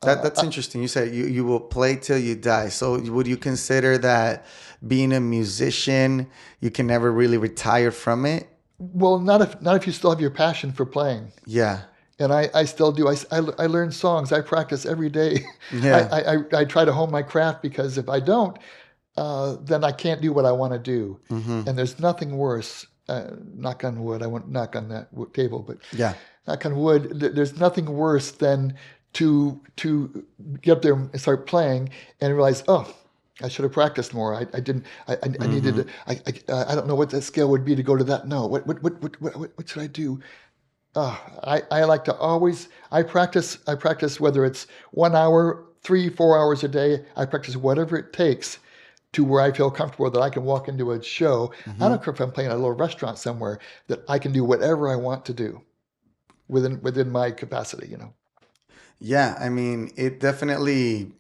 That's interesting. You said you will play till you die. So would you consider that being a musician, you can never really retire from it? well, not if you still have your passion for playing. Yeah. And I still do. I learn songs. I practice every day. Yeah. I try to hone my craft, because if I don't, then I can't do what I want to do. Mm-hmm. And there's nothing worse. Knock on wood. I won't knock on that table, but Yeah. knock on wood. There's nothing worse than to get up there and start playing and realize, oh, I should have practiced more. I didn't. I needed. To, I don't know what the scale would be to go to that note. What should I do? I like to always. I practice whether it's 1 hour, 3-4 hours a day. I practice whatever it takes to where I feel comfortable that I can walk into a show. I don't care if I'm playing at a little restaurant somewhere, that I can do whatever I want to do within my capacity. You know. Yeah, I mean, it definitely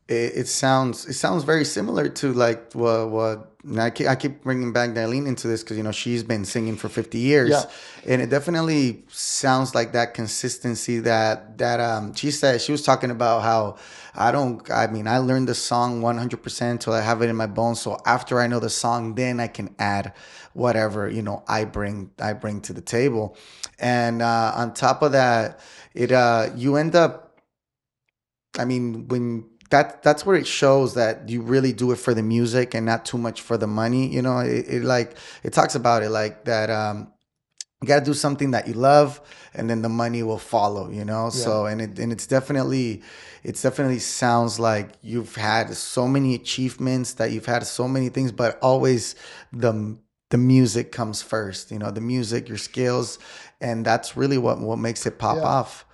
it sounds very similar to like what and I keep bringing back Darlene into this because, you know, she's been singing for 50 years. Yeah. And it definitely sounds like that consistency that she said. She was talking about how I mean, I learned the song 100% until I have it in my bones. So after I know the song, then I can add whatever, you know, I bring to the table. And on top of that, you end up, I mean, when that's where it shows that you really do it for the music and not too much for the money. You know, it talks about it like that. You got to do something that you love, and then the money will follow. You know, so it's definitely sounds like you've had so many achievements, that you've had so many things, but always the music comes first. You know, the music, your skills, and that's really what makes it pop off.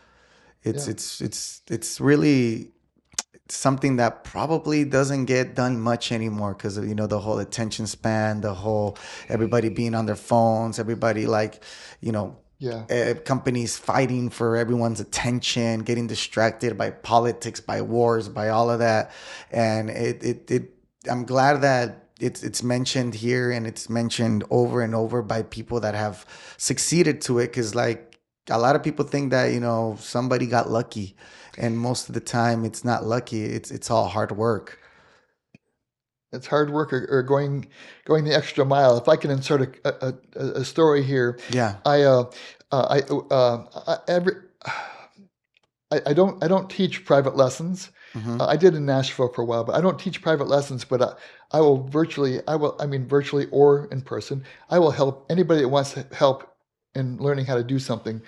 It's really something that probably doesn't get done much anymore because of, you know, the whole attention span, the whole everybody being on their phones, everybody, like, you know, companies fighting for everyone's attention, getting distracted by politics, by wars, by all of that. And I'm glad that it's mentioned here, and it's mentioned over and over by people that have succeeded to it, because like a lot of people think that, you know, somebody got lucky. And most of the time, it's not lucky. It's all hard work. It's hard work, or going the extra mile. If I can insert a story here, Yeah. I don't teach private lessons. Mm-hmm. I did in Nashville for a while, but I don't teach private lessons. But I will virtually or in person, I will help anybody that wants help in learning how to do something.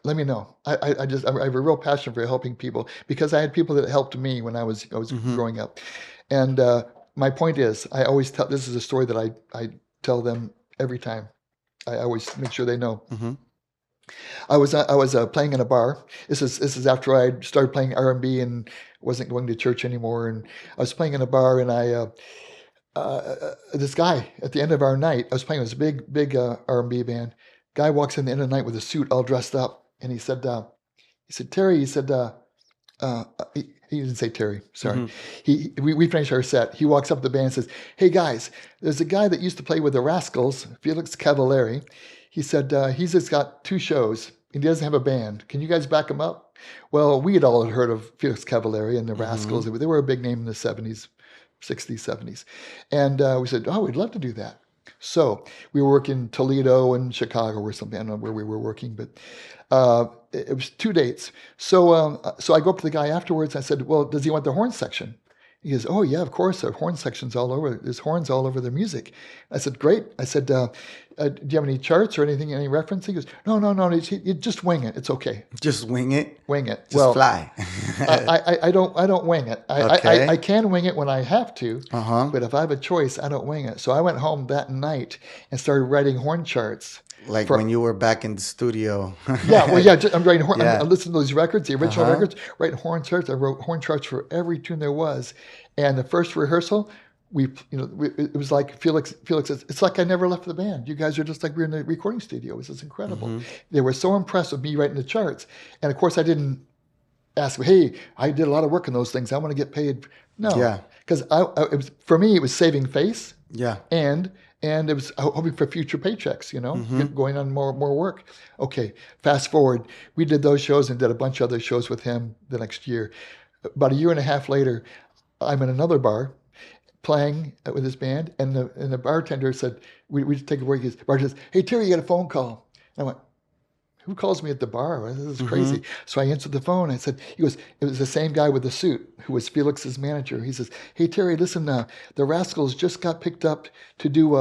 Let me know. I have a real passion for helping people, because I had people that helped me when I was growing up. And my point is, I always tell, this is a story that I tell them every time. I always make sure they know. Mm-hmm. I was playing in a bar. This is after I started playing R&B and wasn't going to church anymore. And I was playing in a bar, and this guy at the end of our night, I was playing with this big R&B band. Guy walks in the end of the night with a suit all dressed up. And he said, Terry, he didn't say Terry, sorry. Mm-hmm. We finished our set. He walks up to the band and says, hey guys, there's a guy that used to play with the Rascals, Felix Cavallari. He said, he's just got 2 shows and he doesn't have a band. Can you guys back him up? Well, we had all heard of Felix Cavallari and the Rascals. They were a big name in the 70s, 60s, 70s. And we said, oh, we'd love to do that. So we were working Toledo and Chicago or something. I don't know where we were working, but it was 2 dates. So I go up to the guy afterwards. I said, well, does he want the horn section? He goes, "Oh yeah, of course. There are horn sections all over. There's horns all over their music." I said, "Great." I said, "Do you have any charts or anything, any reference?" He goes, No. You just wing it. It's okay. Just wing it. Wing it. Just fly. I don't wing it. Okay. I can wing it when I have to, Uh-huh. but if I have a choice, I don't wing it. So I went home that night and started writing horn charts. Like when you were back in the studio. I'm writing horn. Yeah. I'm listening to those records, the original Uh-huh. records, writing horn charts. I wrote horn charts for every tune there was. And the first rehearsal, it was like Felix. It's like I never left the band. You guys are just like we were in the recording studio. It was just incredible. Mm-hmm. They were so impressed with me writing the charts. And of course, I didn't ask, "Hey, I did a lot of work on those things. I want to get paid." No, Yeah. because for me, it was saving face. Yeah. And it was hoping for future paychecks, Mm-hmm. going on more work. Okay, fast forward, we did those shows and did a bunch of other shows with him the next year. About a year and a half later, I'm in another bar playing with his band, and the bartender said, we take a break. His bartender says, "Hey, Terry, you got a phone call." And I went, "Who calls me at the bar? This is crazy." So I answered the phone. I said, it was the same guy with the suit who was Felix's manager. He says, "Hey, Terry, listen, the Rascals just got picked up to do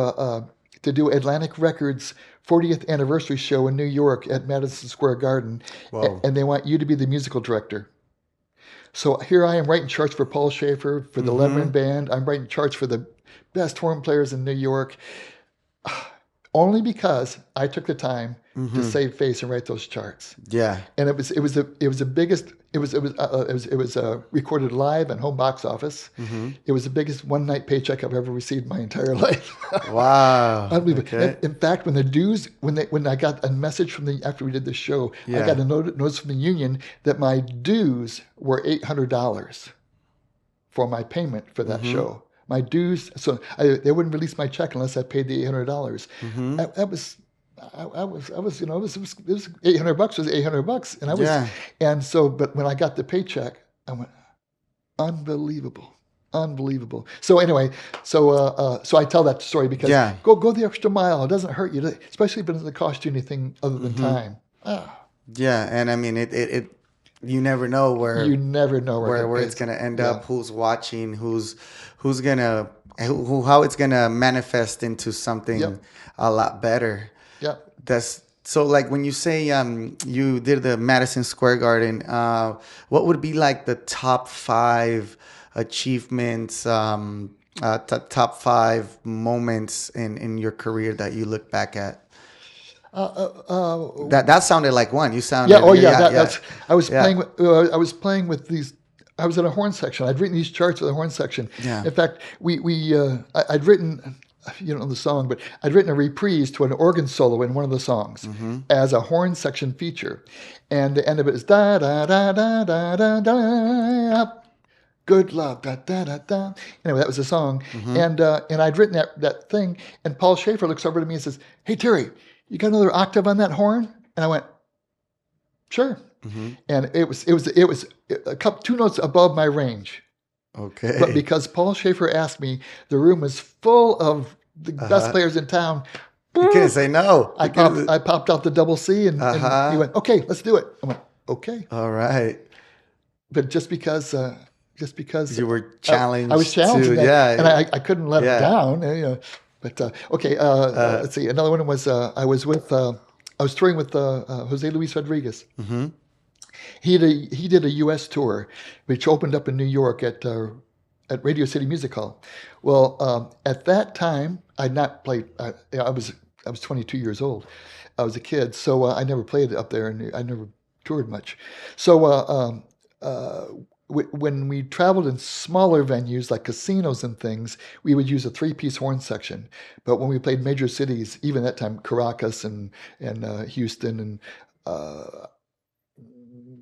Atlantic Records 40th anniversary show in New York at Madison Square Garden. Whoa. And they want you to be the musical director." So here I am writing charts for Paul Schaefer, for the Lebanon Band. I'm writing charts for the best horn players in New York. Only because I took the time to save face and write those charts. Yeah. And it was the biggest. It was recorded live and home box office. It was the biggest one night paycheck I've ever received in my entire life. Wow. Unbelievable. Okay. In fact, when the dues, when I got a message after we did the show, Yeah. I got a notice from the union that my dues were $800 for my payment for that show. My dues, so they wouldn't release my check unless I paid the $800. That was, it was $800 was $800, and I was, Yeah. and so, but when I got the paycheck, I went, unbelievable. So anyway, so I tell that story because Yeah. go the extra mile. It doesn't hurt you, especially if it doesn't cost you anything other than time. Yeah. And I mean, it you never know where You never know where it's gonna end up, who's watching, how it's gonna manifest into something Yep. a lot better. Yeah. That's so like when you say you did the Madison Square Garden, what would be like the top 5 achievements, top 5 moments in your career that you look back at? That sounded like one. You sounded That's. I was playing with these. I was in a horn section. I'd written these charts with a horn section. Yeah. In fact, I'd written, you don't know the song, but I'd written a reprise to an organ solo in one of the songs as a horn section feature, and the end of it is da da da da da da da. Good love, da da da da. Anyway, that was the song, and I'd written that thing, and Paul Schaefer looks over to me and says, "Hey Terry, you got another octave on that horn?" And I went, "Sure." And it was a couple 2 notes above my range. Okay. But because Paul Schaefer asked me, the room was full of the best players in town. You couldn't say no. I popped out the double C and he went, "Okay, let's do it." I went, "Okay." All right. But just because You were challenged. I was challenged, to, in that, yeah, and I couldn't let Yeah. it down. But okay, let's see. Another one was I was touring with Jose Luis Rodriguez. He did a U.S. tour, which opened up in New York at Radio City Music Hall. Well, at that time, I'd not played. I was 22 years old. I was a kid, so I never played up there, and I never toured much. So when we traveled in smaller venues like casinos and things, we would use a 3-piece horn section. But when we played major cities, even that time, Caracas and Houston and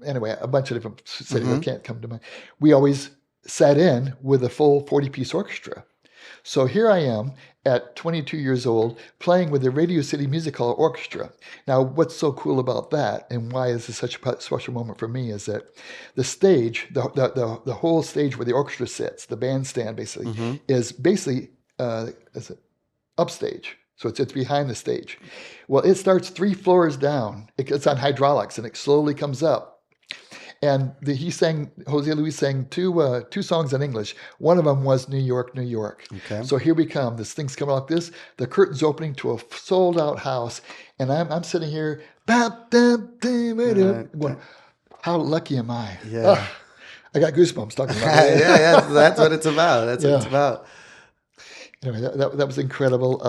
anyway, a bunch of different cities I can't come to mind, we always sat in with a full 40-piece orchestra. So here I am at 22 years old playing with the Radio City Music Hall Orchestra. Now, what's so cool about that, and why is this such a special moment for me, is that the stage, the whole stage where the orchestra sits, the bandstand basically, is basically upstage. So it's behind the stage. Well, it starts 3 floors down. It's on hydraulics, and it slowly comes up. And Jose Luis sang two songs in English. One of them was New York, New York. Okay. So here we come. This thing's coming like this. The curtain's opening to a sold out house. And I'm sitting here, going, how lucky am I? Yeah. I got goosebumps talking about it. Yeah, that's what it's about. That's what it's about. Anyway, that was incredible.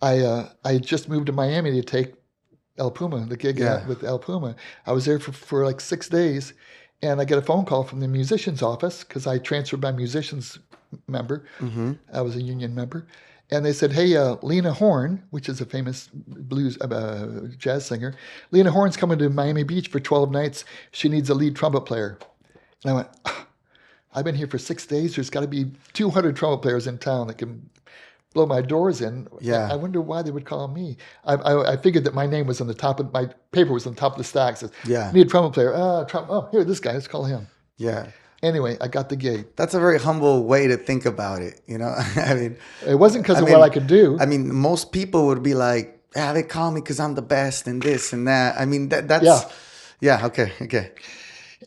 I just moved to Miami to take El Puma, the gig with El Puma. I was there for like 6 days, and I get a phone call from the musician's office because I transferred my musician's member. I was a union member. And they said, hey, Lena Horne, which is a famous blues jazz singer, Lena Horne's coming to Miami Beach for 12 nights. She needs a lead trumpet player. And I went, I've been here for 6 days. There's got to be 200 trumpet players in town that can blow my doors in. Yeah. I wonder why they would call me. I figured that my name was on the top of my paper was on the top of the stack. It says, need a trumpet player. Here, this guy. Let's call him. Yeah. Anyway, I got the gig. That's a very humble way to think about it. You know, I mean, it wasn't because of what I could do. I mean, most people would be like, they call me because I'm the best and this and that. I mean, that's okay.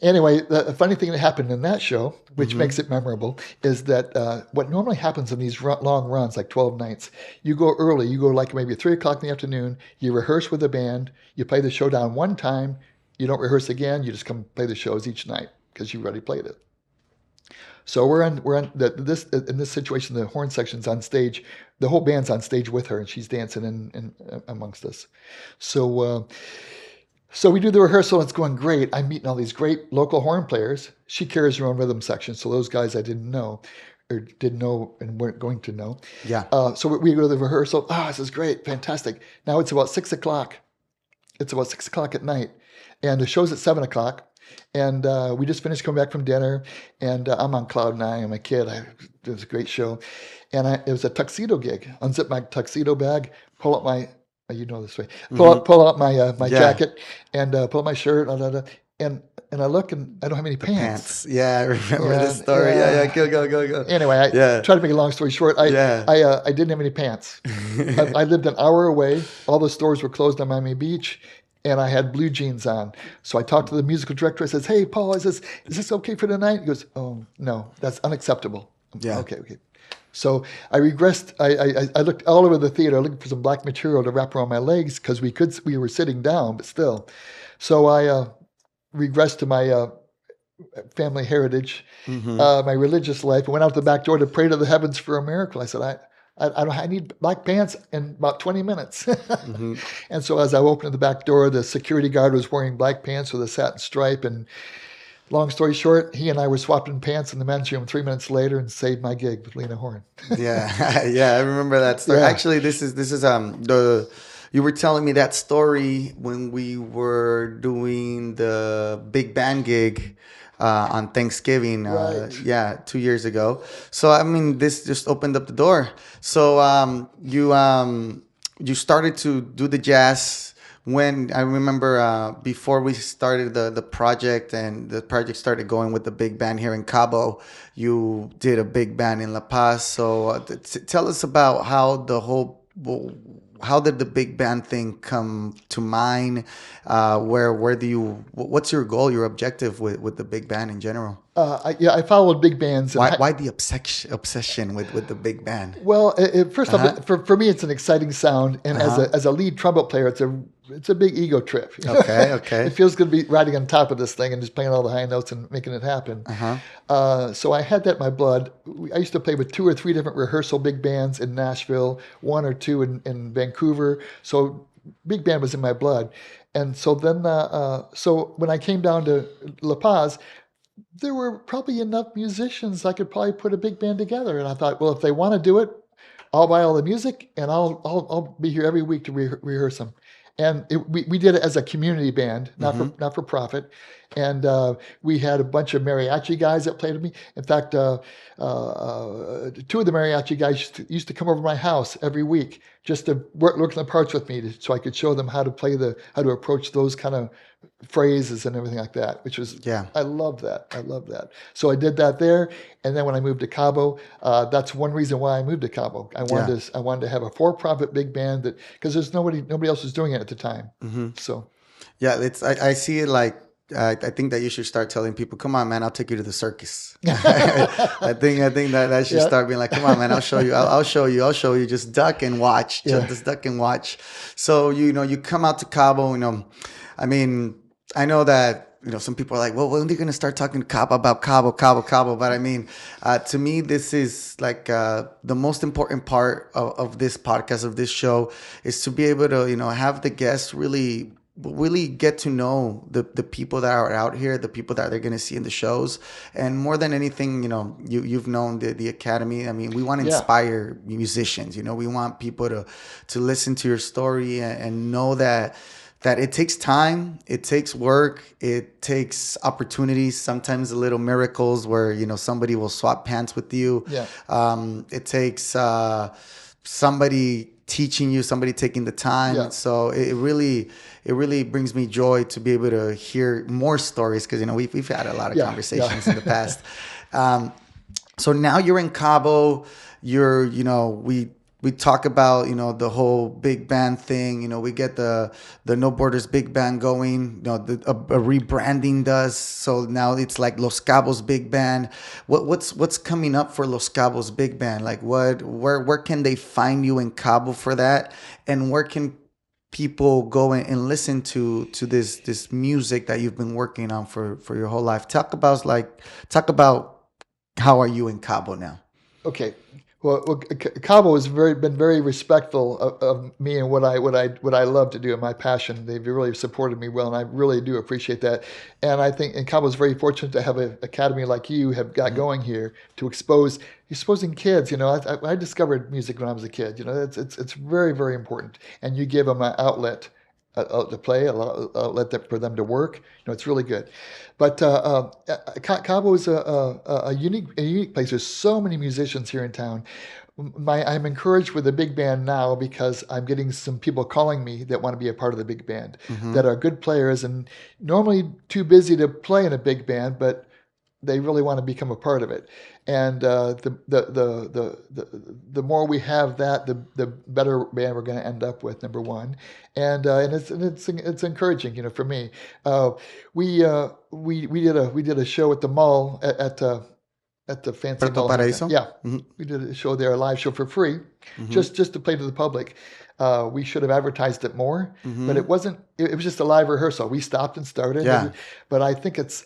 Anyway, the funny thing that happened in that show, which makes it memorable, is that what normally happens in these long runs, like 12 nights, you go early. You go like maybe 3 o'clock in the afternoon. You rehearse with the band. You play the show down one time. You don't rehearse again. You just come play the shows each night because you already played it. So we're on in this situation. The horn section's on stage. The whole band's on stage with her, and she's dancing in amongst us. So we do the rehearsal. It's going great. I'm meeting all these great local horn players. She carries her own rhythm section, so those guys I didn't know and weren't going to know. Yeah. So we go to the rehearsal. This is great, fantastic. Now it's about 6 o'clock. It's about 6 o'clock at night, and the show's at 7 o'clock. And we just finished coming back from dinner, and I'm on cloud nine. I'm a kid. It was a great show, and it was a tuxedo gig. Unzip my tuxedo bag, pull up my, this way. Pull out my jacket, and pull up my shirt, and I look and I don't have any pants. Yeah, I remember this story. Yeah. Go. Anyway, I try to make a long story short. I didn't have any pants. I lived an hour away. All the stores were closed on Miami Beach. And I had blue jeans on. So I talked to the musical director. I says, hey, Paul, is this okay for tonight? He goes, oh, no, that's unacceptable. Yeah. Okay. So I regressed. I looked all over the theater looking for some black material to wrap around my legs because we were sitting down, but still. So I regressed to my family heritage, my religious life. I went out the back door to pray to the heavens for a miracle. I said, I need black pants in about 20 minutes. And so as I opened the back door, the security guard was wearing black pants with a satin stripe. And long story short, he and I were swapping pants in the men's room 3 minutes later and saved my gig with Lena Horne. Yeah, I remember that story. Yeah. Actually, this is you were telling me that story when we were doing the big band gig on Thanksgiving, right. 2 years ago. So I mean, this just opened up the door. So you started to do the jazz when I remember before we started the project and the project started going with the big band here in Cabo. You did a big band in La Paz. So tell us about how did the big band thing come to mind? What's your goal, your objective with the big band in general? I followed big bands. Why the obsession with the big band? Well, first off, for me, it's an exciting sound, and as a lead trumpet player, it's a big ego trip. Okay. It feels good to be riding on top of this thing and just playing all the high notes and making it happen. So I had that in my blood. I used to play with 2 or 3 different rehearsal big bands in Nashville, 1 or 2 in Vancouver. So big band was in my blood. And so then, so when I came down to La Paz, there were probably enough musicians I could probably put a big band together. And I thought, well, if they want to do it, I'll buy all the music and I'll be here every week to rehearse them. And we did it as a community band, not for profit. And we had a bunch of mariachi guys that played with me. In fact, 2 of the mariachi guys used to come over to my house every week just to work on the parts with me, so I could show them how to approach those kind of phrases and everything like that. Which was I love that. So I did that there, and then when I moved to Cabo, that's one reason why I moved to Cabo. I wanted to have a for-profit big band because there's nobody else was doing it at the time. So. Yeah, I see it like I think that you should start telling people, "Come on, man, I'll take you to the circus." I think that should Yeah. start being like, "Come on, man, I'll show you. I'll show you. I'll show you. Just duck and watch. Yeah. Just duck and watch." So you come out to Cabo. I mean, I know that. Some people are like, well, when are they going to start talking to Cabo about Cabo? But I mean, to me, this is like the most important part of this podcast, of this show, is to be able to, have the guests really get to know the people that are out here, the people that they're going to see in the shows. And more than anything, you've known the Academy. I mean, we want to inspire musicians. We want people to listen to your story and know that it takes time, it takes work, it takes opportunities, sometimes little miracles where, somebody will swap pants with you. Yeah. It takes somebody teaching you, somebody taking the time. Yeah. So it really brings me joy to be able to hear more stories, because, we've had a lot of conversations in the past. So now you're in Cabo, we talk about, the whole big band thing. We get the No Borders big band going, a rebranding does. So now it's like Los Cabos big band. What's coming up for Los Cabos big band? Like where can they find you in Cabo for that? And where can people go and listen to this music that you've been working on for your whole life? Talk about how are you in Cabo now? Okay. Well, Cabo has been very respectful of me and what I love to do and my passion. They've really supported me well, and I really do appreciate that. And I think Cabo is very fortunate to have an academy like you have got going here to exposing kids. I discovered music when I was a kid. It's very, very important, and you give them an outlet to play, an outlet for them to work. It's really good. But Cabo is a unique place. There's so many musicians here in town. I'm encouraged with the big band now because I'm getting some people calling me that want to be a part of the big band, that are good players and normally too busy to play in a big band, but they really want to become a part of it. And the more we have that, the better band we're going to end up with. Number one, and it's encouraging, for me. We did a show at the mall at the fancy Puerto mall. Paraíso? Yeah, we did a show there, a live show for free, just to play to the public. We should have advertised it more, but it wasn't. It was just a live rehearsal. We stopped and started. Yeah. But I think that's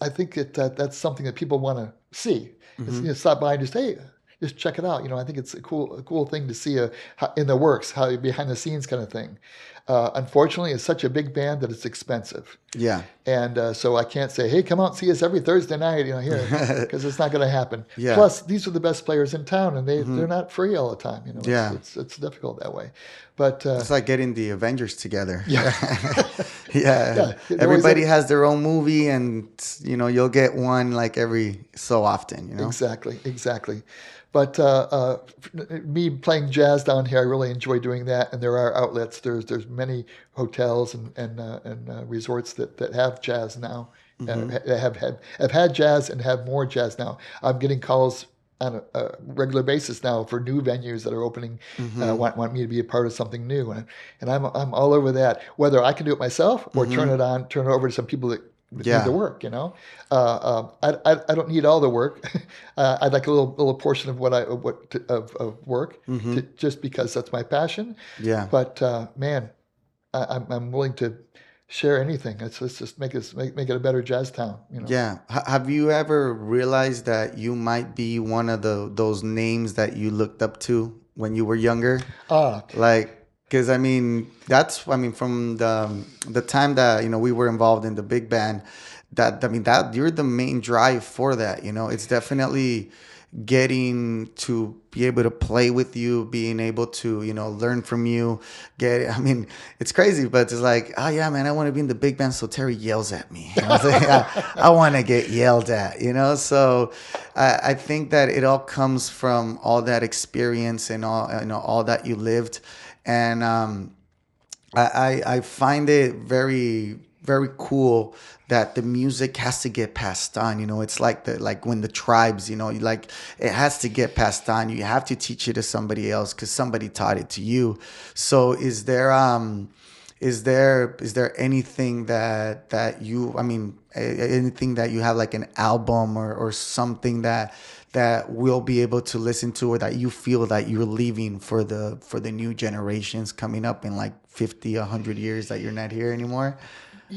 something that people want to see. It's, stop by and just check it out. I think it's a cool thing to see in the works, how behind the scenes kind of thing. Unfortunately, it's such a big band that it's expensive. Yeah. And so I can't say, hey, come out and see us every Thursday night, here, because it's not going to happen. Yeah. Plus, these are the best players in town, and they're not free all the time. Yeah. It's difficult that way. But it's like getting the Avengers together. Yeah. Yeah. Everybody has their own movie, and you'll get one like every so often. Exactly. But me playing jazz down here, I really enjoy doing that. And there are outlets. There's many hotels and resorts that have jazz now. Have had jazz and have more jazz now. I'm getting calls on a regular basis now for new venues that are opening, want me to be a part of something new, and I'm all over that. Whether I can do it myself or turn it over to some people that need the work. I don't need all the work. I'd like a little portion of of work, just because that's my passion. Yeah. But man, I'm willing to share anything. Let's just make it a better jazz town. Yeah. Have you ever realized that you might be one of those names that you looked up to when you were younger? Because from the time that we were involved in the big band, that you're the main drive for that. It's definitely getting to be able to play with you, being able to learn from you. It's crazy, but it's like, oh yeah, man, I want to be in the big band so Terry yells at me. I want to get yelled at. So I think that it all comes from all that experience and all that you lived. And I find it very, very cool that the music has to get passed on. It's like when the tribes, it has to get passed on. You have to teach it to somebody else because somebody taught it to you. So is there is there anything that you, I mean, anything that you have, like an album or something that we'll be able to listen to, or that you feel that you're leaving for the new generations coming up in like 50, 100 years that you're not here anymore?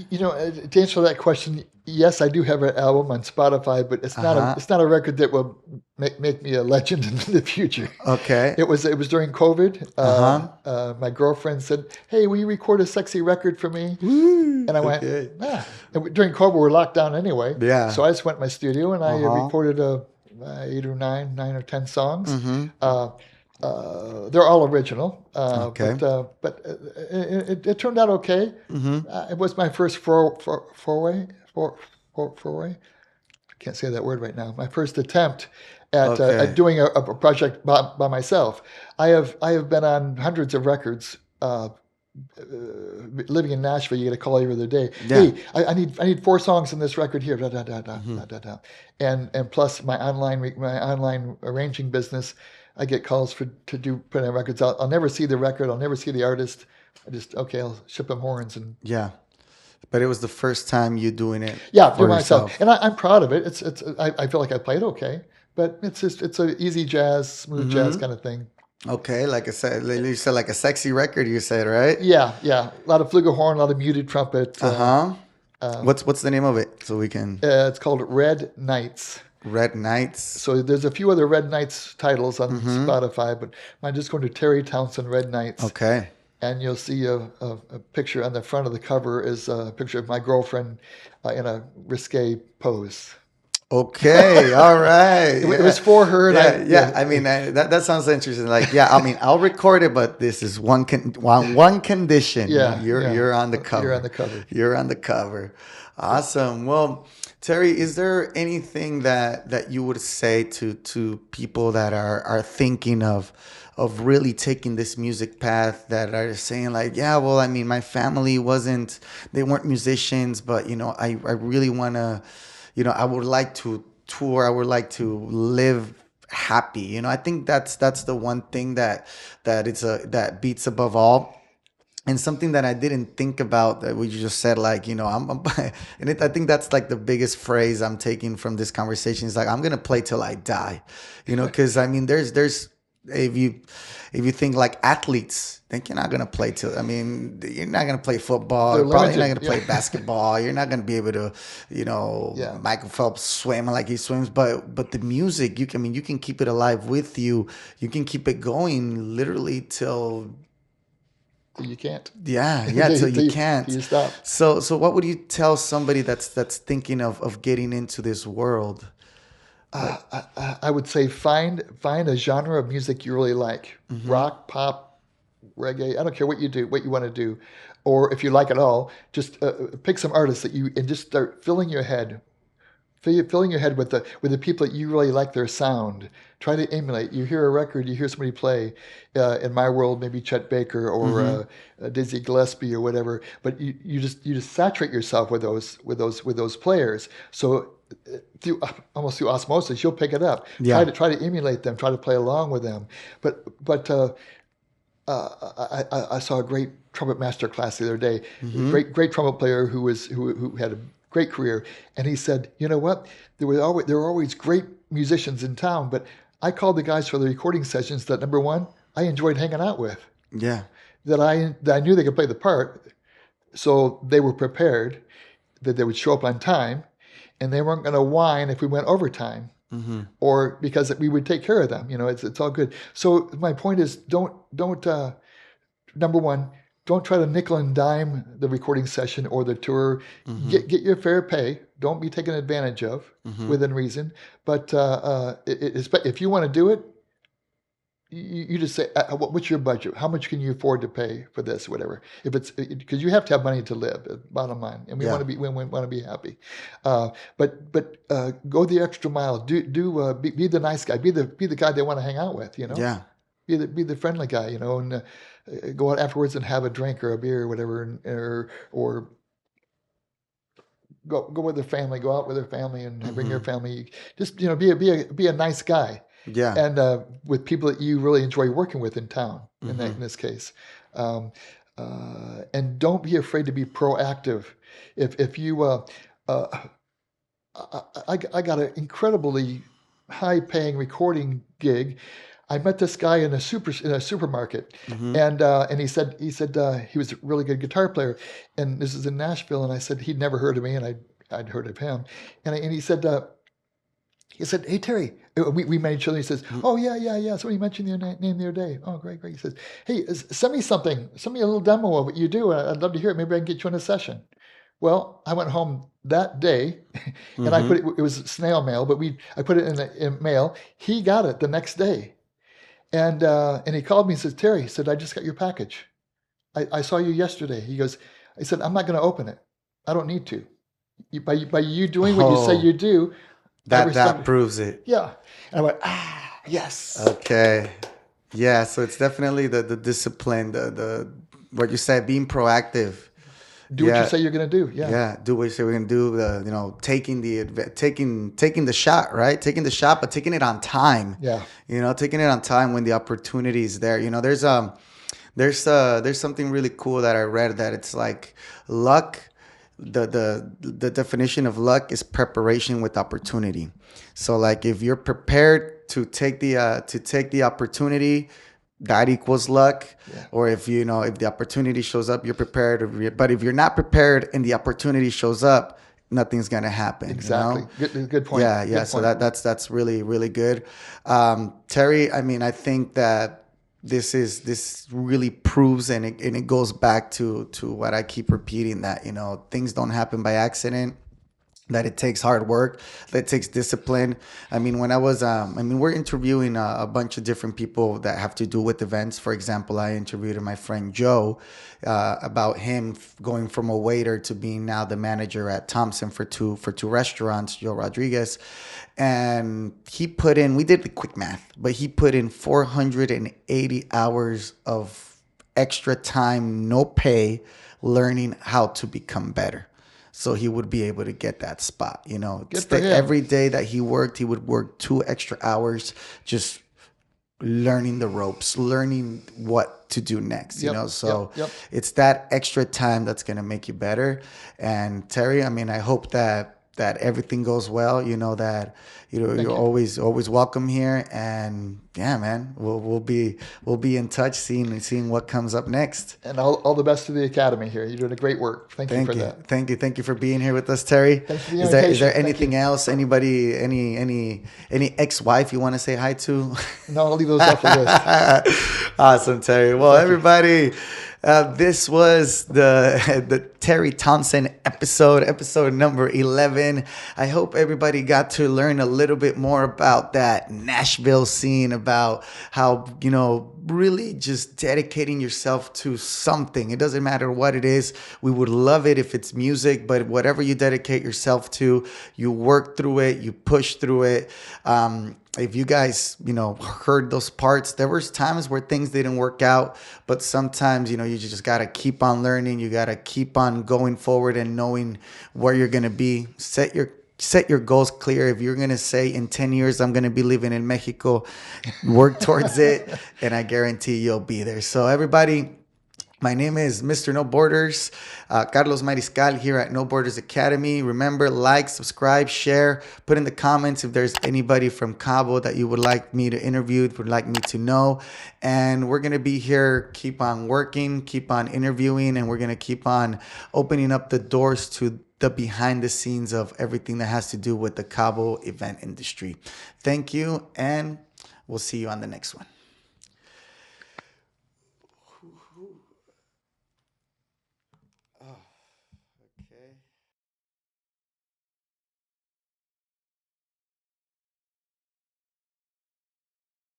You know, to answer that question, yes, I do have an album on Spotify, but it's not a record that will make me a legend in the future. Okay. It was during COVID. My girlfriend said, "Hey, will you record a sexy record for me?" And I went, "Ah." And during COVID, we're locked down anyway. Yeah. So I just went to my studio and I recorded 8 or 9 or 10 songs. They're all original, Okay. but it turned out okay. It was my first foray. I can't say that word right now. My first attempt at doing a project by myself. I have been on hundreds of records. Living in Nashville, you get a call every other day. Yeah. Hey, I need 4 songs in this record here. Da, da, da, da, da, da, da. And plus my online arranging business, I get calls to put in records. I'll never see the record. I'll never see the artist. I'll ship them horns and Yeah. But it was the first time you doing it. for myself, and I'm proud of it. I feel like I played okay, but it's a easy jazz, smooth jazz kind of thing. Okay, like I said, you said like a sexy record. You said, right? Yeah, a lot of flugelhorn, a lot of muted trumpet. What's the name of it so we can? It's called Red Nights. Red Nights. So there's a few other Red Nights titles on Spotify, but I'm just going to Terry Townsend Red Nights. Okay. And you'll see a picture on the front of the cover is a picture of my girlfriend in a risque pose. Okay, all right. It was for her. And I mean, that sounds interesting. Like, I mean, I'll record it, but this is one condition. You're on the cover. You're on the cover. You're on the cover. Awesome. Well, Terry, is there anything that you would say to people that are thinking of really taking this music path, that are saying like, yeah, well, I mean, my family they weren't musicians, but I really want to, I would like to tour. I would like to live happy. I think that's the one thing that beats above all. And something that I didn't think about that we just said, like, I think that's like the biggest phrase I'm taking from this conversation is like, I'm gonna play till I die, because I mean, there's if you think like athletes, think you're not gonna play till, I mean, you're not gonna play football, you're probably not gonna play basketball, you're not gonna be able to, Michael Phelps swim like he swims, but the music, you can keep it alive with you, you can keep it going literally till you can't. Till you can't. You stop. So what would you tell somebody that's thinking of getting into this world? I would say find a genre of music you really like. Rock, pop, reggae. I don't care what you want to do, or if you like it all, just pick some artists and just start filling your head with the people that you really like their sound. Try to emulate. You hear a record, you hear somebody play. In my world, maybe Chet Baker or Dizzy Gillespie or whatever. But you just saturate yourself with those players. So almost through osmosis, you'll pick it up. Yeah. Try to emulate them. Try to play along with them. But I saw a great trumpet master class the other day. Great trumpet player who had a great career, and he said, you know what? There were always great musicians in town, but I called the guys for the recording sessions that, number one, I enjoyed hanging out with. Yeah. That I knew they could play the part, so they were prepared, that they would show up on time, and they weren't going to whine if we went overtime, or because we would take care of them. It's all good. So my point is, don't number one, don't try to nickel and dime the recording session or the tour. Get your fair pay. Don't be taken advantage of within reason. But if you want to do it, you just say, what's your budget? How much can you afford to pay for this, whatever? If it's because you have to have money to live, bottom line, and we want to be happy. But go the extra mile. Be the nice guy. Be the guy they want to hang out with. Yeah. Be the friendly guy. And go out afterwards and have a drink or a beer or whatever, or go with their family. Go out with their family and bring your family. Just be a nice guy. Yeah. And with people that you really enjoy working with in town. In this case, and don't be afraid to be proactive. If you, I got an incredibly high-paying recording gig. I met this guy in a supermarket, and he said he was a really good guitar player, and this is in Nashville. And I said he'd never heard of me, and I'd heard of him, and he said. He said, "Hey Terry," we met each other. He says, "Oh yeah. Somebody mentioned your name the other day. Oh great. He says, "Hey, send me something. Send me a little demo of what you do. I'd love to hear it. Maybe I can get you in a session." Well, I went home that day, and I put it. It was snail mail, but I put it in mail. He got it the next day, and he called me and says, "Terry," he said, "I just got your package. I saw you yesterday." He goes, "I said I'm not going to open it. I don't need to. By you doing what you say you do." That proves it. Yeah. And I went, yes. Okay. Yeah, so it's definitely the discipline, the what you said, being proactive. Do what you say you're going to do. Yeah. Yeah, do what you say we're going to do. Taking the shot, right? Taking the shot, but taking it on time. Yeah. Taking it on time when the opportunity is there. There's something really cool that I read that it's like luck. The definition of luck is preparation with opportunity. So like if you're prepared to take the opportunity, that equals luck. Yeah. Or if the opportunity shows up, you're prepared. But if you're not prepared and the opportunity shows up, nothing's gonna happen. Exactly. Good point. Yeah. Good So point. that's really, really good. Terry, I mean, I think that this really proves and it goes back to what I keep repeating, that things don't happen by accident, that it takes hard work, that it takes discipline. I mean, when we're interviewing a bunch of different people that have to do with events. For example, I interviewed my friend Joe about him going from a waiter to being now the manager at Thompson for two restaurants, Joe Rodriguez. And we did the quick math, but he put in 480 hours of extra time, no pay, learning how to become better. So he would be able to get that spot, Every day that he worked, he would work 2 extra hours, just learning the ropes, learning what to do next, So it's that extra time that's going to make you better. And Terry, I mean, I hope that everything goes well, that you're always welcome here. And yeah, man, we'll be in touch, seeing what comes up next. And all the best to the Academy here. You're doing a great work. Thank you for that. Thank you for being here with us, Terry. Thanks for the invitation. Is there anything else? Anybody, any ex-wife you want to say hi to? No, I'll leave those off the list. Awesome, Terry. Well, everybody, this was the Terry Townsend episode number 11. I hope everybody got to learn a little bit more about that Nashville scene, about how, really just dedicating yourself to something. It doesn't matter what it is. We would love it if it's music, but whatever you dedicate yourself to, you work through it, you push through it. If you guys, heard those parts, there was times where things didn't work out, but sometimes, you just got to keep on learning. You got to keep on going forward and knowing where you're going to be. Set your goals clear. If you're going to say in 10 years, I'm going to be living in Mexico, work towards it, and I guarantee you'll be there. So everybody, my name is Mr. No Borders, Carlos Mariscal here at No Borders Academy. Remember, like, subscribe, share, put in the comments if there's anybody from Cabo that you would like me to interview, would like me to know. And we're going to be here, keep on working, keep on interviewing, and we're going to keep on opening up the doors to the behind the scenes of everything that has to do with the Cabo event industry. Thank you, and we'll see you on the next one. Okay.